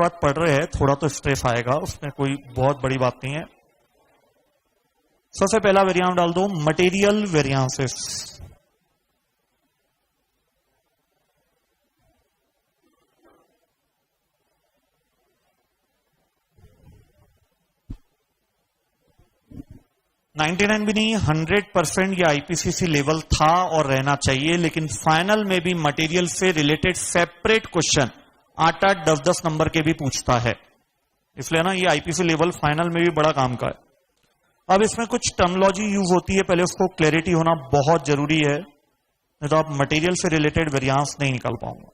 बात पढ़ रहे हैं, थोड़ा तो स्ट्रेस आएगा, उसमें कोई बहुत बड़ी बात नहीं है। सबसे पहला वेरिएंस डाल दो, मटेरियल वेरिएंसेस। $99 भी नहीं, 100% ये आईपीसीसी लेवल था और रहना चाहिए, लेकिन फाइनल में भी मटेरियल से रिलेटेड सेपरेट क्वेश्चन 8-8, 10-10 नंबर के भी पूछता है, इसलिए ना ये आईपीसी लेवल फाइनल में भी बड़ा काम का है। अब इसमें कुछ टर्मिनोलॉजी यूज होती है, पहले उसको क्लैरिटी होना बहुत जरूरी है, नहीं तो आप मटेरियल से रिलेटेड वेरिएंस नहीं निकाल पाऊंगा।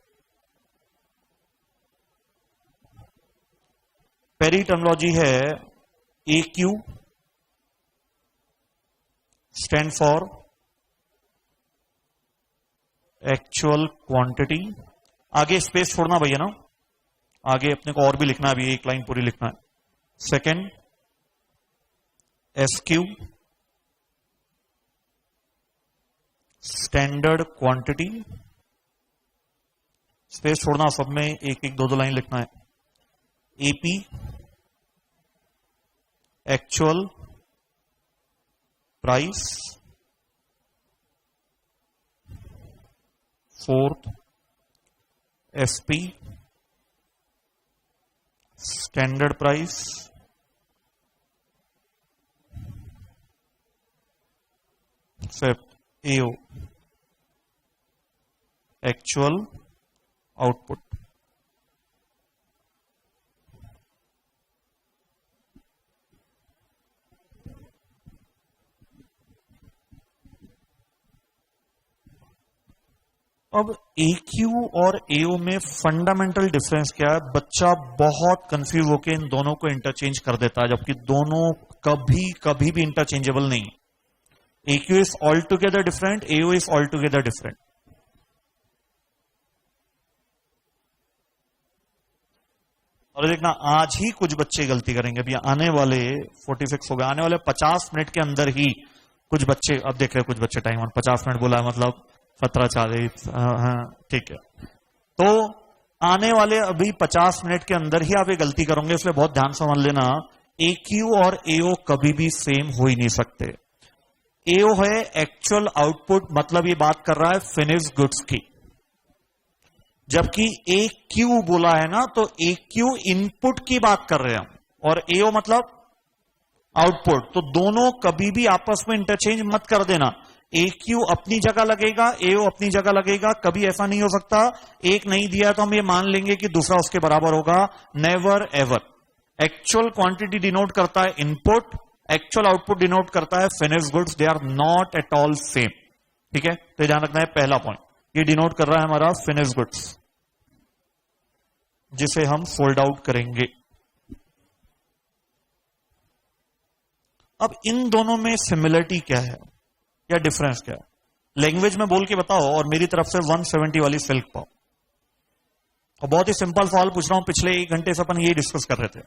पहली टर्मिनोलॉजी है AQ, stand for actual quantity. आगे स्पेस छोड़ना भैया ना, आगे अपने को और भी लिखना है, अभी एक लाइन पूरी लिखना है। Second SQ, standard quantity. Space छोड़ना, सब में एक एक दो लाइन लिखना है। AP, actual price. Fourth SP, standard price. Fifth AO, actual output. अब AQ और AO में फंडामेंटल डिफरेंस क्या है? बच्चा बहुत कंफ्यूज होकर इन दोनों को इंटरचेंज कर देता है, जबकि दोनों कभी भी इंटरचेंजेबल नहीं। AQ is all together different, AO is all together different. और देखना, आज ही कुछ बच्चे गलती करेंगे, अभी आने वाले 46 हो गए, आने वाले 50 मिनट के अंदर ही कुछ बच्चे, अब देख रहे कुछ बच्चे टाइम ऑन 50 मिनट बोला, मतलब 17:40, ठीक है। तो आने वाले अभी 50 मिनट के अंदर ही आप ये गलती करोगे, इसलिए बहुत ध्यान से समझ लेना, AQ और AO कभी भी सेम हो ही नहीं सकते। AO है एक्चुअल आउटपुट, मतलब ये बात कर रहा है फिनिश गुड्स की, जबकि AQ बोला है ना, तो AQ इनपुट की बात कर रहे हैं हम, और AO मतलब आउटपुट। तो दोनों कभी भी आपस में इंटरचेंज मत कर देना। AQ अपनी जगह लगेगा, AO अपनी जगह लगेगा, कभी ऐसा नहीं हो सकता एक नहीं दिया तो हम ये मान लेंगे कि दूसरा उसके बराबर होगा, never ever. Actual quantity denote करता है इनपुट, एक्चुअल आउटपुट डिनोट करता है finish goods, they are not at all same. ठीक है, तो ध्यान रखना है, पहला पॉइंट ये डिनोट कर रहा है हमारा फिनिश गुड्स, जिसे हम फोल्ड आउट करेंगे। अब इन दोनों में सिमिलरिटी क्या है या डिफरेंस क्या है? लैंग्वेज में बोल के बताओ, और मेरी तरफ से 170 वाली सिल्क पाओ। और बहुत ही सिंपल सवाल पूछ रहा हूं, पिछले 1 घंटे से अपन यही डिस्कस कर रहे थे।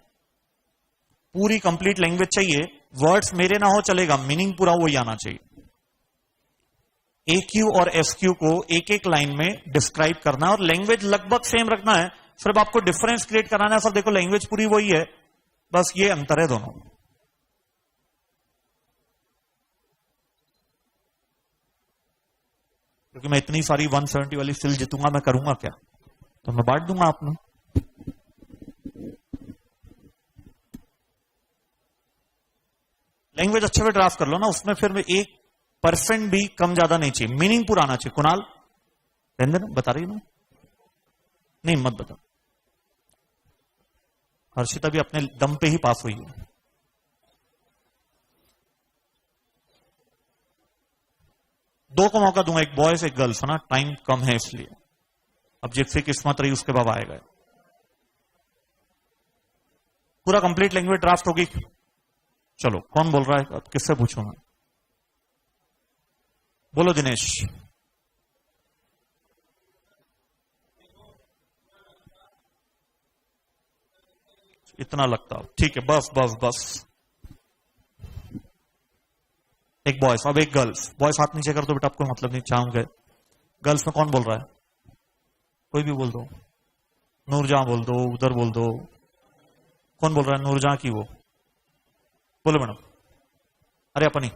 पूरी कंप्लीट लैंग्वेज चाहिए, वर्ड्स मेरे ना हो चलेगा, मीनिंग पूरा वही आना चाहिए। AQ और SQ को एक एक लाइन में डिस्क्राइब करना है, और लैंग्वेज लगभग सेम रखना है, सिर्फ आपको डिफरेंस क्रिएट कराना है। सर देखो लैंग्वेज पूरी वही है, बस ये अंतर है दोनों। क्योंकि मैं इतनी सारी 170 वाली सिल जीतूंगा, मैं करूंगा क्या? तो मैं बांट दूंगा आपने। लैंग्वेज अच्छे से ड्राफ्ट कर लो ना, उसमें फिर 1% भी कम ज्यादा नहीं चाहिए, मीनिंग पूरा आना चाहिए। कुणाल रहने देना, बता रही ना? नहीं मत बता। हर्षिता भी अपने दम पे ही पास हुई है। दो को मौका दूंगा, एक बॉयज एक गर्ल्स, है ना, टाइम कम है इसलिए। अब जिससे किस्मत रही उसके बाद आएगा। पूरा कंप्लीट लैंग्वेज ड्राफ्ट होगी। चलो कौन बोल रहा है, अब किससे पूछूं मैं? बोलो दिनेश। इतना लगता, ठीक है, बस बस बस। एक बॉयज, अब एक गर्ल्स। बॉयज हाथ नीचे कर दो बेटा, आपको मतलब नहीं चाहूंगे। गर्ल्स में कौन बोल रहा है? कोई भी बोल दो। नूरजहां बोल दो, उधर बोल दो। कौन बोल रहा है नूरजहां की? वो बोलो मैडम। अरे अपनी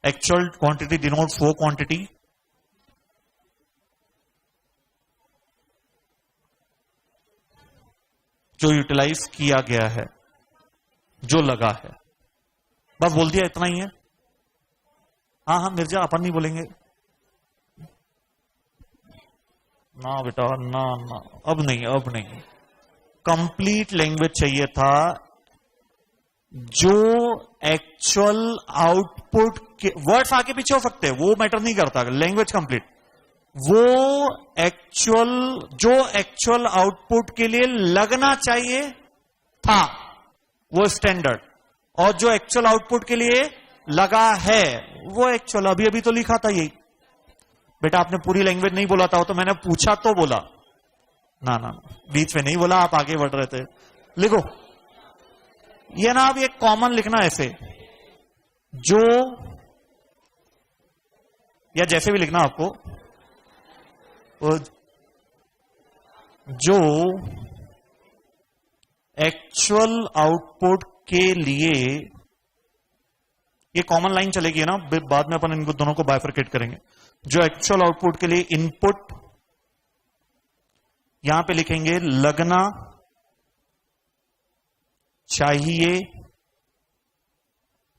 एक्चुअल क्वांटिटी डिनोट्स वो क्वांटिटी जो यूटिलाइज किया गया है, जो लगा है। बस बोल दिया, इतना ही है। हाँ हाँ मिर्जा, अपन नहीं बोलेंगे ना बेटा, ना ना, अब नहीं, अब नहीं। कंप्लीट लैंग्वेज चाहिए था। जो एक्चुअल आउटपुट के वर्ड्स आगे पीछे हो सकते हैं, वो मैटर नहीं करता, लैंग्वेज कंप्लीट। वो एक्चुअल, जो एक्चुअल आउटपुट के लिए लगना चाहिए था, वो स्टैंडर्ड। और जो एक्चुअल आउटपुट के लिए लगा है, वो एक्चुअल। अभी अभी तो लिखा था यही। बेटा आपने पूरी लैंग्वेज नहीं बोला था, वो तो मैंने पूछा तो बोला। ना ना, बीच में नहीं बोला, आप आगे बढ़ रहे थे। लिखो ये ना, अब ये कॉमन लिखना ऐसे, जो, या जैसे भी लिखना आपको, जो एक्चुअल आउटपुट के लिए, ये कॉमन लाइन चलेगी ना, बाद में अपन इनको दोनों को बाइफरकेट करेंगे। जो एक्चुअल आउटपुट के लिए इनपुट, यहां पे लिखेंगे लगना चाहिए,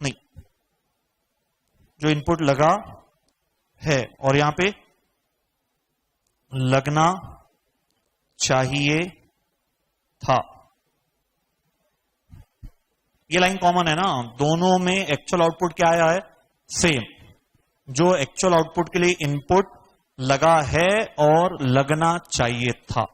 नहीं, जो इनपुट लगा है, और यहां पे लगना चाहिए था। ये लाइन कॉमन है ना, दोनों में एक्चुअल आउटपुट क्या आया है? सेम। जो एक्चुअल आउटपुट के लिए इनपुट लगा है और लगना चाहिए था।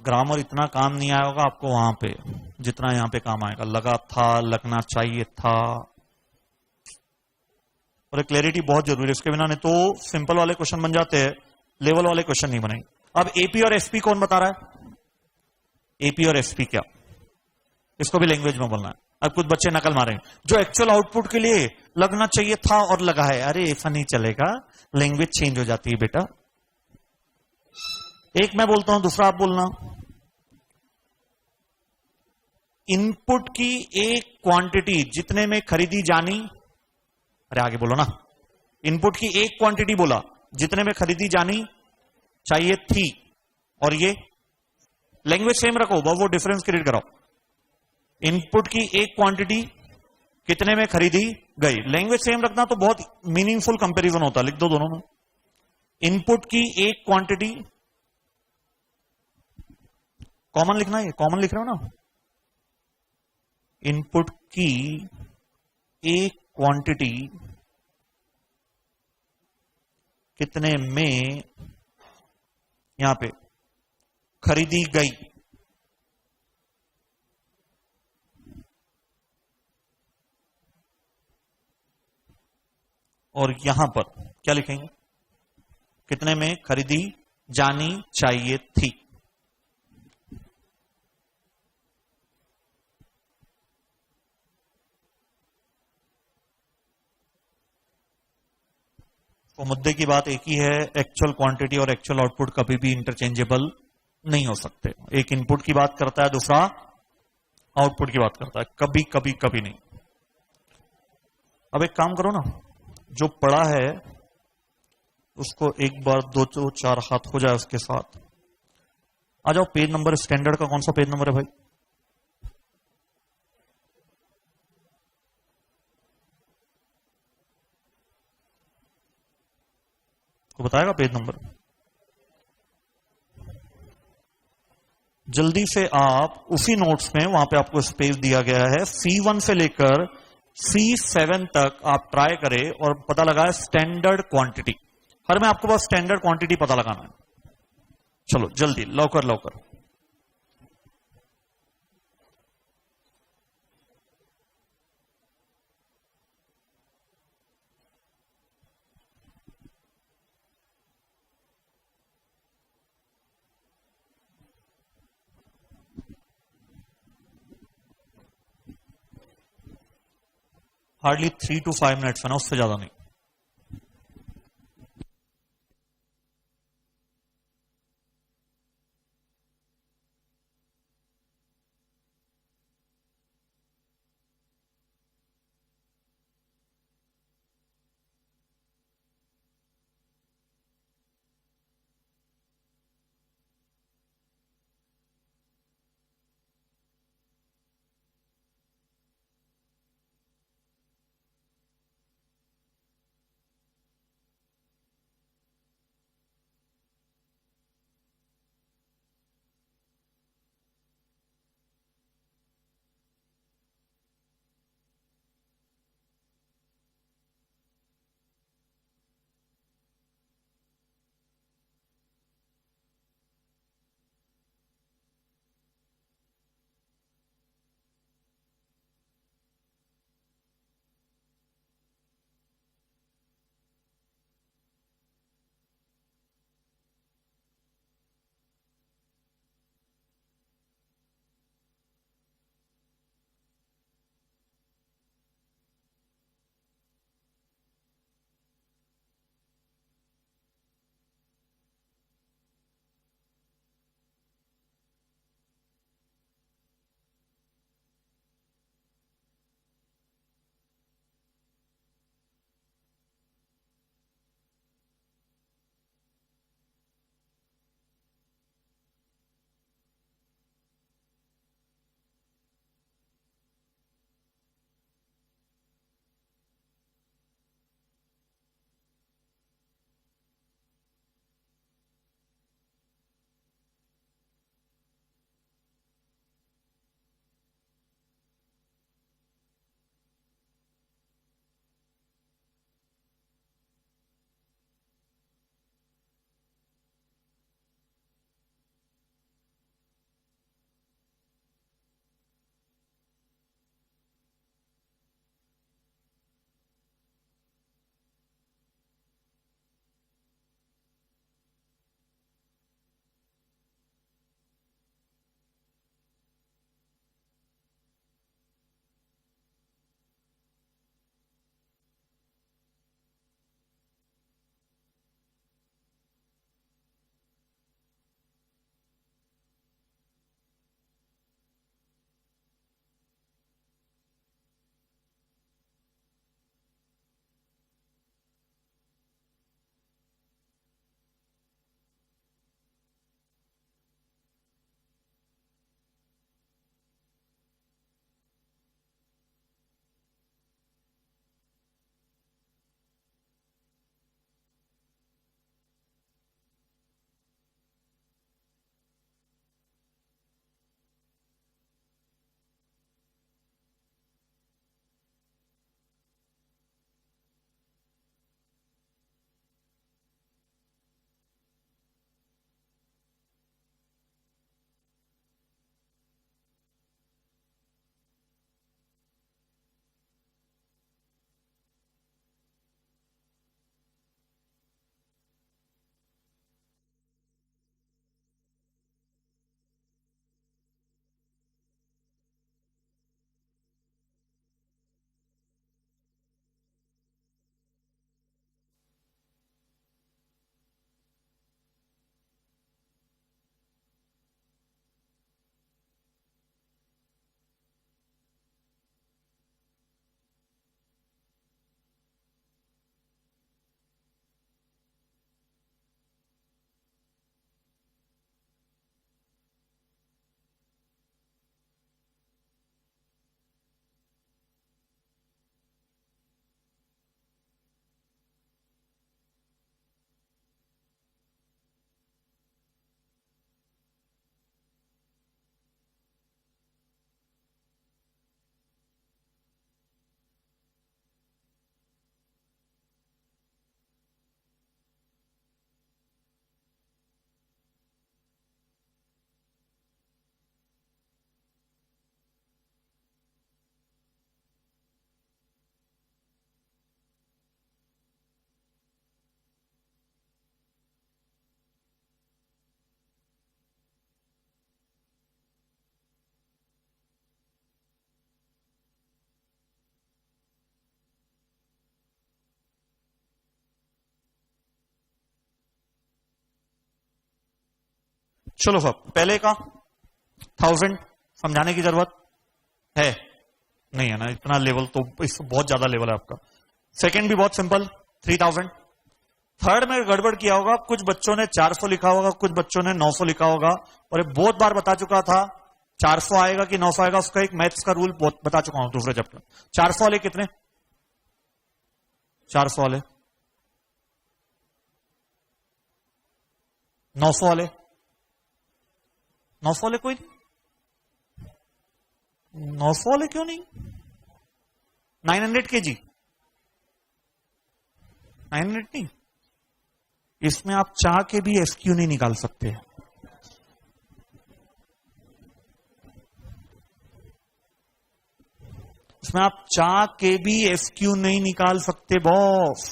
ग्रामर इतना काम नहीं आया होगा आपको वहां पे, जितना यहां पे काम आएगा। लगा था, लगना चाहिए था, और क्लैरिटी बहुत जरूरी है, इसके बिना नहीं तो सिंपल वाले क्वेश्चन बन जाते हैं, लेवल वाले क्वेश्चन नहीं बनेंगे। अब एपी और एसपी कौन बता रहा है? एपी और एसपी क्या, इसको भी लैंग्वेज में बोलना है। अब कुछ बच्चे नकल मारेंगे, जो एक्चुअल आउटपुट के लिए लगना चाहिए था और लगा है। अरे ऐसा नहीं चलेगा, लैंग्वेज चेंज हो जाती है बेटा। एक मैं बोलता हूं, दूसरा आप बोलना। इनपुट की एक क्वांटिटी जितने में खरीदी जानी, अरे आगे बोलो ना। इनपुट की एक क्वांटिटी बोला, जितने में खरीदी जानी चाहिए थी, और ये लैंग्वेज सेम रखो, वो डिफरेंस क्रिएट कराओ। इनपुट की एक क्वांटिटी कितने में खरीदी गई, लैंग्वेज सेम रखना तो बहुत मीनिंगफुल कंपैरिजन होता है। लिख दो दोनों में, इनपुट की एक क्वांटिटी, कॉमन लिखना है, कॉमन लिख रहे हो ना। इनपुट की एक क्वांटिटी कितने में यहां पे खरीदी गई, और यहां पर क्या लिखेंगे? कितने में खरीदी जानी चाहिए थी। तो मुद्दे की बात एक ही है, एक्चुअल क्वांटिटी और एक्चुअल आउटपुट कभी भी इंटरचेंजेबल नहीं हो सकते। एक इनपुट की बात करता है, दूसरा आउटपुट की बात करता है, कभी कभी कभी नहीं। अब एक काम करो ना, जो पढ़ा है उसको एक बार दो चार हाथ हो जाए उसके साथ। आ जाओ, पेज नंबर स्टैंडर्ड का कौन सा पेज नंबर है भाई? को बताएगा पेज नंबर? जल्दी से आप उसी नोट्स में, वहां पे आपको स्पेस दिया गया है, C1 से लेकर C7 तक आप ट्राई करें और पता लगाए स्टैंडर्ड क्वांटिटी। हर में आपको बस स्टैंडर्ड क्वांटिटी पता लगाना है। चलो जल्दी, लवकर लवकर। हार्डली 3 to 5 मिनट्स है ना, उससे ज्यादा नहीं। चलो साहब, पहले का 1000 समझाने की जरूरत है नहीं है ना, इतना लेवल तो इस बहुत ज्यादा लेवल है आपका। सेकंड भी बहुत सिंपल 3000। थर्ड में गड़बड़ किया होगा, कुछ बच्चों ने 400 लिखा होगा, कुछ बच्चों ने 900 लिखा होगा, और ये बहुत बार बता चुका था 400 आएगा कि 900 आएगा, उसका एक मैथ्स का रूल बहुत बता चुका हूं दूसरे चैप्टर। 400 वाले कितने? 400 वाले, 900 वाले, 900 वाले कोई नहीं? 900 वाले क्यों नहीं? 900 kg, 900 नहीं, इसमें आप चाह के भी एसक्यू नहीं निकाल सकते। इसमें आप चाह के भी एसक्यू नहीं निकाल सकते बॉस।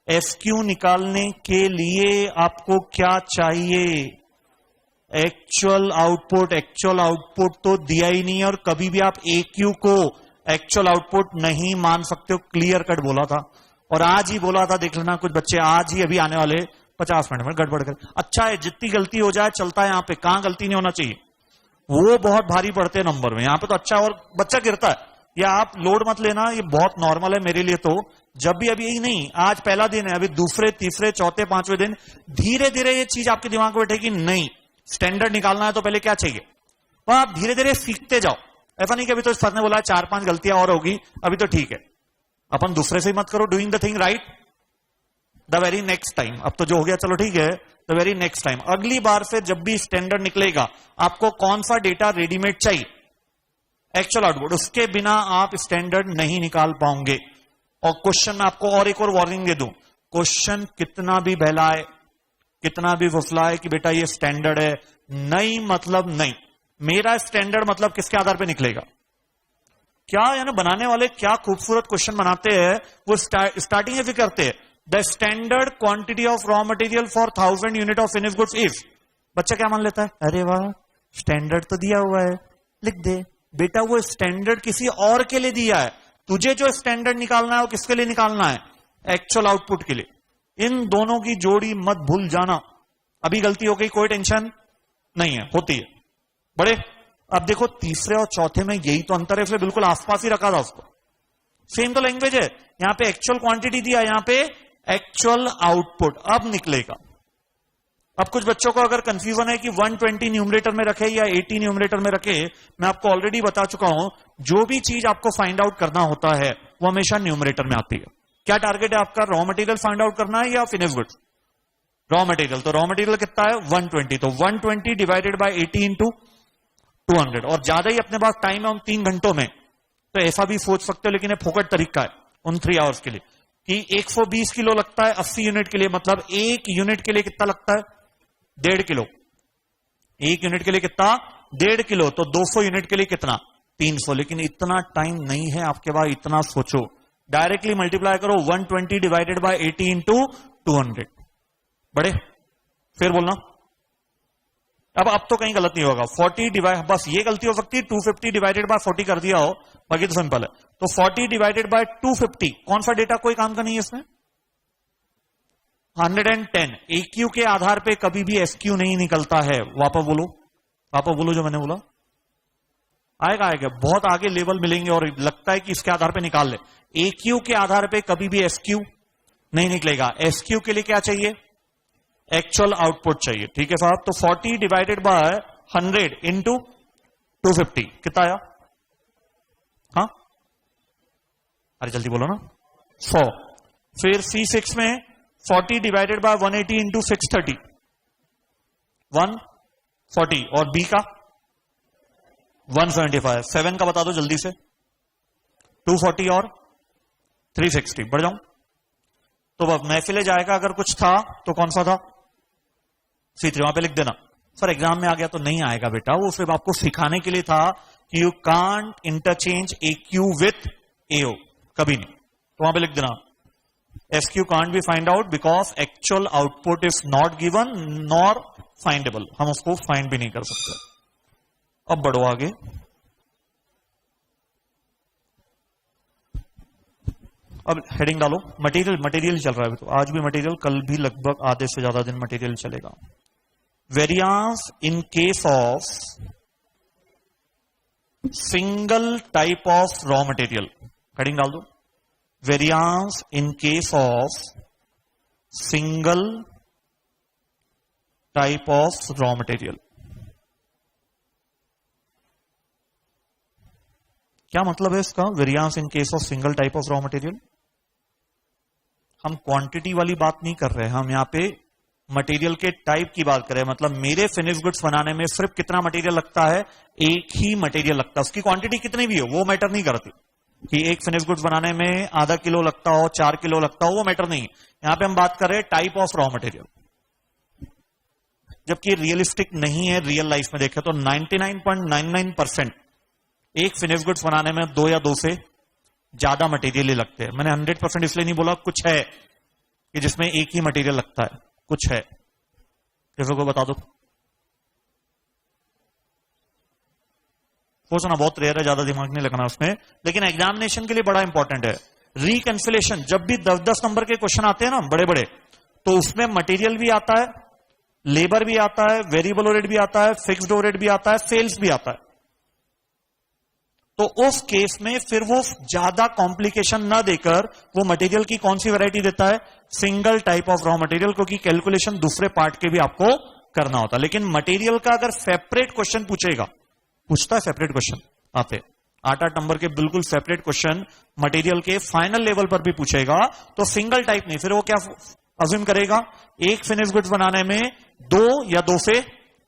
एसक्यू निकालने के लिए आपको क्या चाहिए? Actual output. एक्चुअल आउटपुट तो दिया ही नहीं है, और कभी भी आप एक्यू को एक्चुअल आउटपुट नहीं मान सकते हो, क्लियर कट बोला था। और आज ही बोला था, देख लेना कुछ बच्चे आज ही अभी आने वाले 50 मिनट में गड़बड़ कर। अच्छा है, जितनी गलती हो जाए चलता है, यहां पे कहां गलती नहीं होना चाहिए, वो बहुत भारी पड़ते हैं नंबर में। यहां पे तो अच्छा और बच्चा गिरता है, या आप लोड मत लेना, ये बहुत नॉर्मल है मेरे लिए। तो जब भी अभी यही नहीं, आज पहला दिन है, अभी दूसरे तीसरे चौथे पांचवें दिन धीरे धीरे ये चीज आपके दिमाग में बैठेगी, नहीं स्टैंडर्ड निकालना है तो पहले क्या चाहिए, तो आप धीरे धीरे सीखते जाओ। ऐसा नहीं कि अभी तो सर ने बोला 4-5 गलतियां और होगी, अभी तो ठीक है, अपन दूसरे से ही मत करो, doing the thing right the very next time. अब तो जो हो गया चलो ठीक है, द वेरी नेक्स्ट टाइम, अगली बार से जब भी स्टैंडर्ड निकलेगा, आपको कौन सा डेटा रेडीमेड चाहिए, एक्चुअल आउटपुट, उसके बिना आप स्टैंडर्ड नहीं निकाल पाओगे। और क्वेश्चन में आपको और एक और वार्निंग दे दूं, क्वेश्चन कितना भी बहलाए, कितना भी फुसलाए कि बेटा ये स्टैंडर्ड है, नहीं मतलब नहीं। मेरा स्टैंडर्ड मतलब किसके आधार पे निकलेगा, क्या यानी बनाने वाले क्या खूबसूरत क्वेश्चन बनाते हैं, वो स्टार्टिंग से करते हैं, the standard quantity of raw material for 1000 unit of finish goods is. बच्चा क्या मान लेता है, अरे वाह स्टैंडर्ड तो दिया हुआ है, लिख दे। बेटा वो स्टैंडर्ड किसी और के लिए दिया है, तुझे जो स्टैंडर्ड निकालना है वो किसके लिए निकालना है, एक्चुअल आउटपुट के लिए। इन दोनों की जोड़ी मत भूल जाना। अभी गलती हो गई कोई टेंशन नहीं है, होती है बड़े। अब देखो तीसरे और चौथे में यही तो अंतर है, इसलिए बिल्कुल आसपास ही रखा था उसको, सेम तो लैंग्वेज है। यहां पे एक्चुअल क्वांटिटी दिया, यहां पे एक्चुअल आउटपुट। अब निकलेगा। अब कुछ बच्चों को अगर कंफ्यूजन है कि 120 न्यूमरेटर में रखे या 80 न्यूमरेटर में रखे, मैं आपको ऑलरेडी बता चुका हूं, जो भी चीज आपको फाइंड आउट करना होता है वो हमेशा न्यूमरेटर में आती है। क्या टारगेट है आपका, रॉ मटेरियल फाइंड आउट करना है या फिनिश गुड्स? Raw material. तो रॉ मटेरियल कितना है 120, तो 120 डिवाइडेड बाय 80 इंटू 200। और ज्यादा ही अपने पास टाइम है उन 3 घंटों में, तो ऐसा भी सोच सकते हो, लेकिन ये फोकट तरीका है उन 3 आवर्स के लिए, कि 120 किलो लगता है 80 यूनिट के लिए, मतलब 1 यूनिट के लिए कितना लगता है 1.5 किलो। 1 यूनिट के लिए कितना 1.5 किलो, तो 200 यूनिट के लिए कितना 300। लेकिन इतना टाइम नहीं है आपके पास, इतना सोचो, डायरेक्टली मल्टीप्लाई करो 120 डिवाइडेड बाय 80 इंटू 200। बड़े फिर बोलना, अब तो कहीं गलत नहीं होगा। 40 डिवाइड, बस ये गलती हो सकती है 250 डिवाइडेड बाय 40 कर दिया हो, बाकी तो सिंपल है। तो 40 डिवाइडेड बाय 250, कौन सा डेटा कोई काम का नहीं है इसमें, 110। एक्यू के आधार पे कभी भी एसक्यू नहीं निकलता है। वापस बोलो जो मैंने बोला, आएगा बहुत आगे लेवल मिलेंगे, और लगता है कि इसके आधार पे निकाल ले। एक्यू के आधार पे कभी भी एसक्यू नहीं निकलेगा। एसक्यू के लिए क्या चाहिए, एक्चुअल आउटपुट चाहिए, ठीक है साहब। तो 40 डिवाइडेड बाय 100 इंटू 250 कितना आया, हाँ अरे जल्दी बोलो ना, 100। फिर C6 में 40 डिवाइडेड बाय 180 इंटू 630 140, और बी का 175। 7 का बता दो जल्दी से, 240 और 360। बढ़ जाऊं तो अब महफिले जाएगा, अगर कुछ था तो कौन सा था, C3, वहां पे लिख देना। सर एग्जाम में आ गया तो नहीं आएगा बेटा, वो सिर्फ आपको सिखाने के लिए था कि you can't interchange AQ with AO, कभी नहीं। तो वहां पे लिख देना SQ can't be find out because actual output is not given nor findable, हम उसको फाइंड भी नहीं कर सकते। अब बढ़ो आगे, अब हेडिंग डालो, मटेरियल चल रहा है तो आज भी मटेरियल, कल भी लगभग आधे से ज्यादा दिन मटेरियल चलेगा। Variance in case of single type of raw material, heading डाल दो, variance in case of single type of raw material. क्या मतलब है इसका, variance in case of single type of raw material? हम क्वांटिटी वाली बात नहीं कर रहे, हम यहां पे मटेरियल के टाइप की बात कर रहे हैं। मतलब मेरे फिनिश गुड्स बनाने में सिर्फ कितना मटेरियल लगता है, एक ही मटेरियल लगता है, उसकी क्वांटिटी कितनी भी हो वो मैटर नहीं करती। कि एक फिनिश गुड्स बनाने में आधा किलो लगता हो, 4 किलो लगता हो, वो मैटर नहीं है। यहां पे हम बात कर रहे हैं टाइप ऑफ रॉ मटेरियल, जबकि रियलिस्टिक नहीं है। रियल लाइफ में देखें तो 99.99% एक फिनिश गुड्स बनाने में 2 या 2 से ज्यादा मटेरियल ही लगते हैं। मैंने 100% इसलिए नहीं बोला, कुछ है कि जिसमें एक ही मटेरियल लगता है, कुछ है। किसी को बता दो, सोचना बहुत रेयर है, ज्यादा दिमाग नहीं लगना उसमें, लेकिन एग्जामिनेशन के लिए बड़ा इंपॉर्टेंट है। रिकैंसिलेशन, जब भी 10-10 नंबर के क्वेश्चन आते हैं ना बड़े बड़े, तो उसमें मटेरियल भी आता है, लेबर भी आता है, वेरिएबल ओवरहेड भी आता है, फिक्स्ड ओवरहेड भी आता है, सेल्स भी आता है। तो उस केस में फिर वो ज्यादा कॉम्प्लिकेशन ना देकर वो मटेरियल की कौन सी वैरायटी देता है, single type of raw material, क्योंकि कैलकुलेशन दूसरे पार्ट के भी आपको करना होता है। लेकिन मटेरियल का अगर सेपरेट क्वेश्चन पूछेगा, पूछता है सेपरेट क्वेश्चन आते 8-8 नंबर के बिल्कुल सेपरेट क्वेश्चन मटेरियल के फाइनल लेवल पर भी पूछेगा, तो सिंगल टाइप नहीं, फिर वो क्या अज्यूम करेगा, एक फिनिश गुड्स बनाने में 2 या 2 से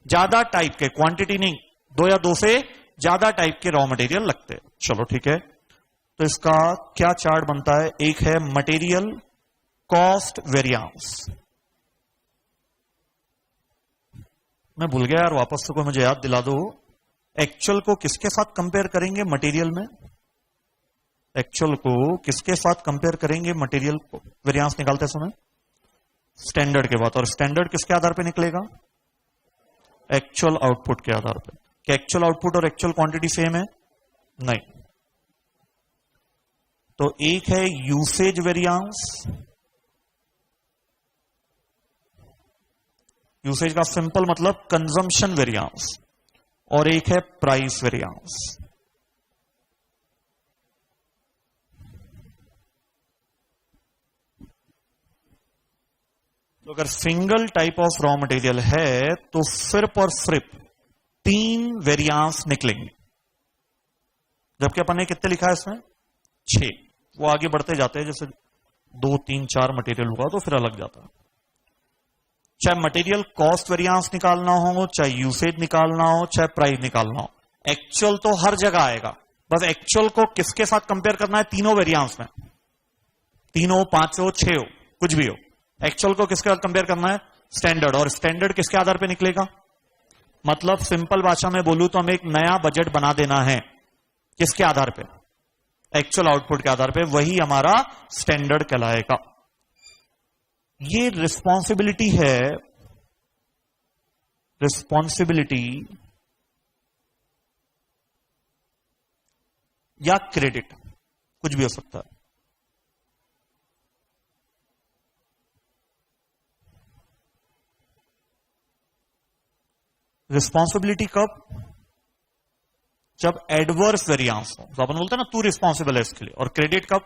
ज्यादा टाइप के, क्वांटिटी नहीं, 2 या 2 से ज्यादा टाइप के रॉ मटेरियल लगते हैं। चलो ठीक है, तो इसका क्या चार्ट बनता है, एक है मटेरियल कॉस्ट वेरियांस। मैं भूल गया यार, वापस से कोई मुझे याद दिला दो। एक्चुअल को किसके साथ कंपेयर करेंगे मटेरियल में, एक्चुअल को किसके साथ कंपेयर करेंगे मटेरियल को वेरियांस निकालते समय, स्टैंडर्ड के बाद। और स्टैंडर्ड किसके आधार पे निकलेगा, एक्चुअल आउटपुट के आधार पे। क्या एक्चुअल आउटपुट और एक्चुअल क्वांटिटी सेम है, नहीं। तो एक है यूसेज वेरियांस, यूसेज का सिंपल मतलब कंजम्पशन वेरियांस, और एक है प्राइस वेरियांस। तो अगर single type of raw material है तो सिर्फ और सिर्फ 3 वेरियांस निकलेंगे, जबकि अपन ने कितने लिखा है इसमें, 6। वो आगे बढ़ते जाते हैं, जैसे 2, 3, 4 मटेरियल हुआ तो फिर अलग जाता है। चाहे मटेरियल कॉस्ट वेरियांस निकालना हो, चाहे यूसेज निकालना हो, चाहे प्राइस निकालना हो, एक्चुअल तो हर जगह आएगा। बस एक्चुअल को किसके साथ कंपेयर करना है, तीनों वेरियांस में, 3 हो, 5 हो, 6 हो, कुछ भी हो, एक्चुअल को किसके साथ कंपेयर करना है, स्टैंडर्ड। और स्टैंडर्ड किसके आधार पे निकलेगा, मतलब सिंपल भाषा में बोलूं तो हमें एक नया बजट बना देना है, किसके आधार पे, एक्चुअल आउटपुट के आधार पे, वही हमारा स्टैंडर्ड कहलाएगा। ये रिस्पॉन्सिबिलिटी है, रिस्पॉन्सिबिलिटी या क्रेडिट, कुछ भी हो सकता है। रिस्पॉन्सिबिलिटी कब, जब एडवर्स वेरियांस हो, तो अपन बोलते हैं ना तू रिस्पॉन्सिबल है इसके लिए। और क्रेडिट कब,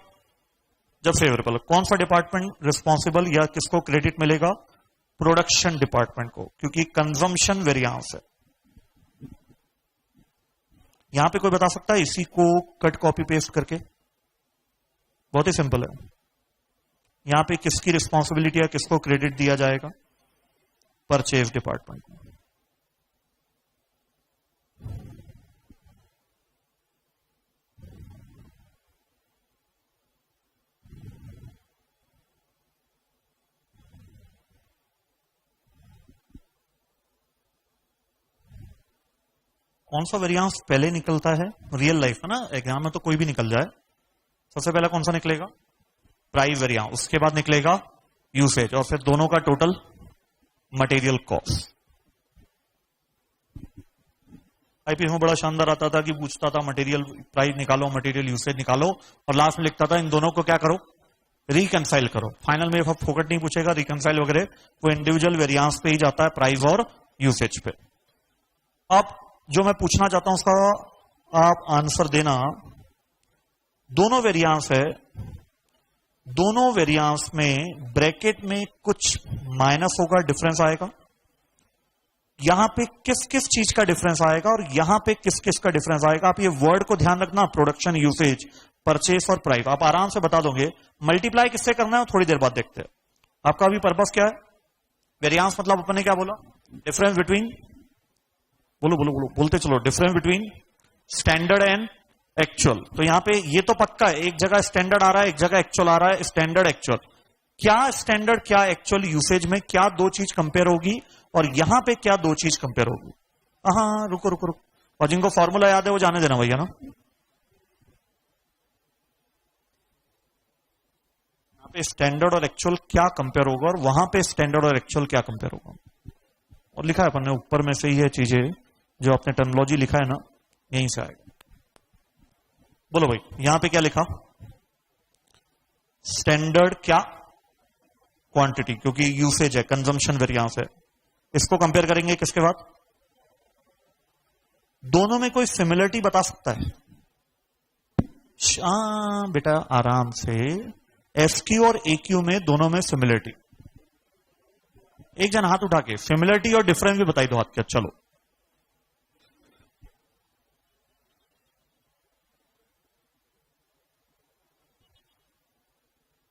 जब फेवरेबल। कौन सा डिपार्टमेंट रिस्पॉन्सिबल या किसको क्रेडिट मिलेगा, प्रोडक्शन डिपार्टमेंट को, क्योंकि कंजम्पशन वेरियांस है। यहां पे कोई बता सकता है इसी को कट कॉपी पेस्ट करके, बहुत ही सिंपल है। यहां पे किसकी रिस्पॉन्सिबिलिटी है, किसको क्रेडिट दिया जाएगा, परचेज डिपार्टमेंट को। कौन सा वेरियांस पहले निकलता है रियल लाइफ में ना, एग्जाम में तो कोई भी निकल जाए, सबसे पहले कौन सा निकलेगा, प्राइस वेरियांस, उसके बाद निकलेगा यूसेज, और फिर दोनों का टोटल मटेरियल कॉस्ट। आईपीएस में बड़ा शानदार आता था कि पूछता था मटेरियल प्राइस निकालो, मटेरियल यूसेज निकालो, और लास्ट में लिखता था इन दोनों को क्या करो, रिकंसाइल करो। फाइनल में फोकट नहीं पूछेगा, रिकंसाइल वगैरह वो इंडिविजुअल वेरियांस पे ही जाता है, प्राइस और यूसेज पे। अब जो मैं पूछना चाहता हूं उसका आप आंसर देना। दोनों वेरिएंस है, दोनों वेरिएंस में ब्रैकेट में कुछ माइनस होगा, डिफरेंस आएगा। यहां पे किस किस चीज का डिफरेंस आएगा और यहां पे किस किस का डिफरेंस आएगा। आप ये वर्ड को ध्यान रखना, प्रोडक्शन, यूसेज, परचेस और प्राइस। आप आराम से बता दोगे। मल्टीप्लाई किससे करना है थोड़ी देर बाद देखते हैं। आपका अभी पर्पस क्या है? वेरिएंस मतलब अपन ने क्या बोला? डिफरेंस बिटवीन, बोलो बोलो बोलो, बोलते चलो, difference between standard and actual. तो यहां पे ये तो पक्का है, एक जगह स्टैंडर्ड आ रहा है, एक जगह एक्चुअल आ रहा है। स्टैंडर्ड एक्चुअल, क्या स्टैंडर्ड क्या एक्चुअल यूसेज में क्या दो चीज कंपेयर होगी और यहां पे क्या दो चीज कंपेयर होगी। हाँ रुको रुको रुको, और जिनको फॉर्मूला याद है वो जाने देना भैया ना। यहां पे स्टैंडर्ड और एक्चुअल क्या कंपेयर होगा और वहां पे स्टैंडर्ड और एक्चुअल क्या कंपेयर होगा। और लिखा है अपन ने ऊपर में से ही है चीजें, जो आपने टर्मिनोलॉजी लिखा है ना यहीं से आएगा। बोलो भाई, यहां पे क्या लिखा? स्टैंडर्ड क्या? क्वांटिटी, क्योंकि यूसेज है, कंजम्पशन वेरिएंस है। इसको कंपेयर करेंगे किसके बाद? दोनों में कोई सिमिलरिटी बता सकता है? बेटा आराम से, एसक्यू और एक्यू में दोनों में सिमिलरिटी। एक जन हाथ उठा के सिमिलरिटी और डिफरेंस भी बताई दो हाथ के। चलो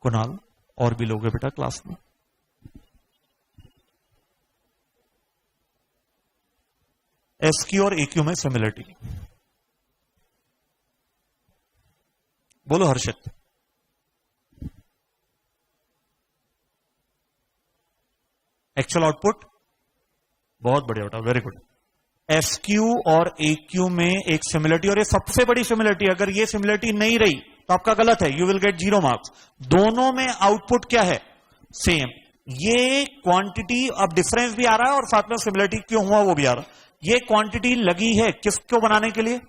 कुणाल, और भी लोग हैं बेटा क्लास में। एसक्यू और एक्यू में सिमिलरिटी बोलो हर्षित। एक्चुअल आउटपुट, बहुत बढ़िया बेटा, वेरी गुड। एसक्यू और एक्यू में एक सिमिलरिटी, और ये सबसे बड़ी सिमिलरिटी। अगर ये सिमिलरिटी नहीं रही तो आपका गलत है, यू विल गेट 0 मार्क्स। दोनों में आउटपुट क्या है? सेम। ये क्वांटिटी, अब डिफरेंस भी आ रहा है और साथ में सिमिलरिटी क्यों हुआ वो भी आ रहा है। ये क्वांटिटी लगी है किसको बनाने के लिए?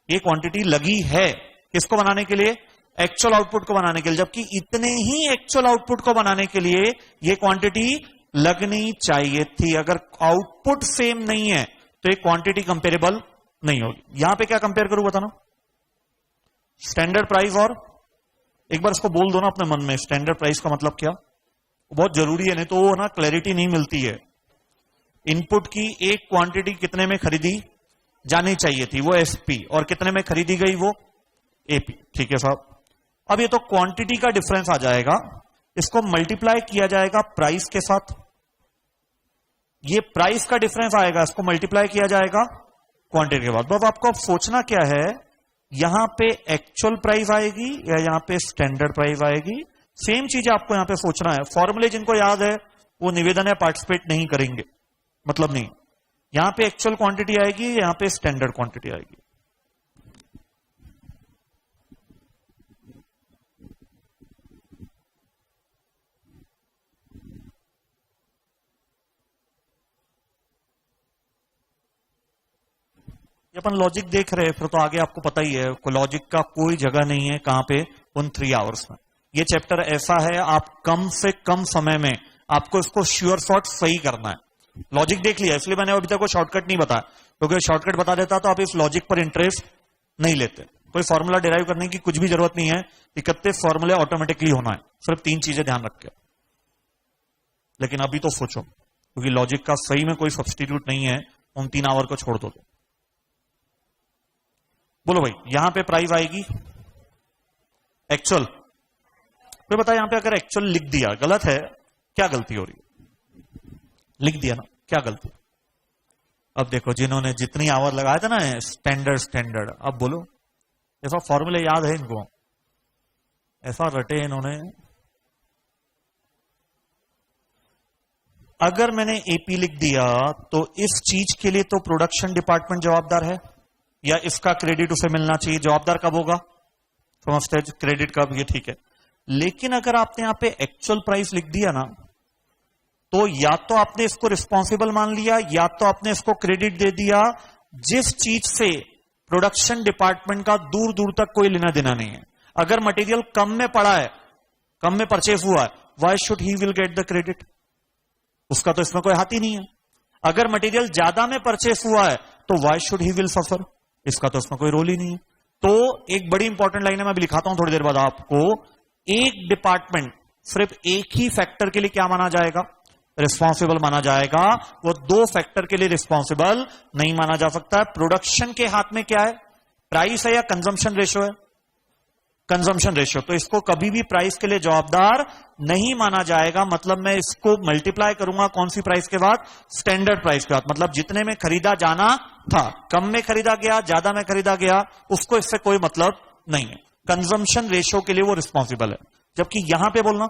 ये क्वांटिटी लगी है किसको बनाने के लिए? एक्चुअल आउटपुट को बनाने के लिए। जबकि इतने ही एक्चुअल आउटपुट को बनाने के लिए ये क्वांटिटी लगनी चाहिए थी। अगर आउटपुट सेम नहीं है तो ये क्वांटिटी कंपेरेबल नहीं होगी। यहां पे क्या कंपेयर करूं बताना? स्टैंडर्ड प्राइस और, एक बार इसको बोल दो ना अपने मन में, स्टैंडर्ड प्राइस का मतलब क्या? बहुत जरूरी है, नहीं तो वो ना क्लैरिटी नहीं मिलती है। इनपुट की एक क्वांटिटी कितने में खरीदी जानी चाहिए थी, वो एसपी, और कितने में खरीदी गई वो एपी। ठीक है साहब। अब ये तो क्वांटिटी का डिफरेंस आ जाएगा, इसको मल्टीप्लाई किया जाएगा प्राइस के साथ। ये प्राइस का डिफरेंस आएगा, इसको मल्टीप्लाई किया जाएगा क्वांटिटी के बाद। अब आपको अब सोचना क्या है, यहां पे एक्चुअल प्राइस आएगी या यहां पे स्टैंडर्ड प्राइस आएगी? सेम चीज आपको यहां पे सोचना है। फॉर्मूले जिनको याद है वो निवेदन या पार्टिसिपेट नहीं करेंगे, मतलब नहीं। यहां पे एक्चुअल क्वांटिटी आएगी, यहां पे स्टैंडर्ड क्वांटिटी आएगी। ये अपन लॉजिक देख रहे हैं, फिर तो आगे आपको पता ही है लॉजिक का कोई जगह नहीं है कहां पे, उन 3 आवर्स में। ये चैप्टर ऐसा है, आप कम से कम समय में आपको इसको श्योर शॉर्ट सही करना है। लॉजिक देख लिया, इसलिए मैंने अभी तक कोई शॉर्टकट नहीं बताया, क्योंकि शॉर्टकट बता देता तो आप इस लॉजिक पर इंटरेस्ट नहीं लेते। कोई फॉर्मूला डिराइव करने की कुछ भी जरूरत नहीं है, 31 फॉर्मूले ऑटोमेटिकली होना है, सिर्फ 3 चीजें ध्यान रख के। लेकिन अभी तो सोचो, क्योंकि लॉजिक का सही में कोई सब्सटीट्यूट नहीं है, उन 3 आवर को छोड़ दो। बोलो भाई, यहां पे प्राइस आएगी एक्चुअल। फिर बताया, यहां पे अगर एक्चुअल लिख दिया, गलत है, क्या गलती हो रही है? लिख दिया ना, क्या गलती? अब देखो, जिन्होंने जितनी आवर लगाया था ना स्टैंडर्ड स्टैंडर्ड, अब बोलो, ऐसा फॉर्मूले याद है इनको, ऐसा रटे इन्होंने। अगर मैंने एपी लिख दिया तो इस चीज के लिए तो प्रोडक्शन डिपार्टमेंट जवाबदार है, या इसका क्रेडिट उसे मिलना चाहिए। जवाबदार कब होगा? समझते हैं क्रेडिट कब, ये ठीक है। लेकिन अगर आपने यहां पे एक्चुअल प्राइस लिख दिया ना, तो या तो आपने इसको रिस्पॉन्सिबल मान लिया, या तो आपने इसको क्रेडिट दे दिया जिस चीज से प्रोडक्शन डिपार्टमेंट का दूर दूर तक कोई लेना देना नहीं है। अगर मटेरियल कम में पड़ा है, कम में परचेस हुआ है, why should he will get the credit? उसका तो इसमें कोई हाथ ही नहीं है। अगर मटेरियल ज्यादा में परचेस हुआ है तो why should he will suffer, इसका तो उसमें कोई रोल ही नहीं है। तो एक बड़ी इंपॉर्टेंट लाइन है, मैं अभी लिखाता हूं थोड़ी देर बाद आपको। एक डिपार्टमेंट सिर्फ एक ही फैक्टर के लिए क्या माना जाएगा, रिस्पॉन्सिबल माना जाएगा, वो दो फैक्टर के लिए रिस्पॉन्सिबल नहीं माना जा सकता है। प्रोडक्शन के हाथ में क्या है, प्राइस है या कंजम्पशन रेशियो है, कंजम्पशन रेशियो, तो इसको कभी भी प्राइस के लिए जवाबदार नहीं माना जाएगा। मतलब मैं इसको मल्टीप्लाई करूंगा कौन सी प्राइस के बाद, स्टैंडर्ड प्राइस के बाद, मतलब जितने में खरीदा जाना था, कम में खरीदा गया, ज्यादा में खरीदा गया, उसको इससे कोई मतलब नहीं है। कंजम्पशन रेशियो के लिए वो रिस्पॉन्सिबल है, जबकि यहां पे बोलना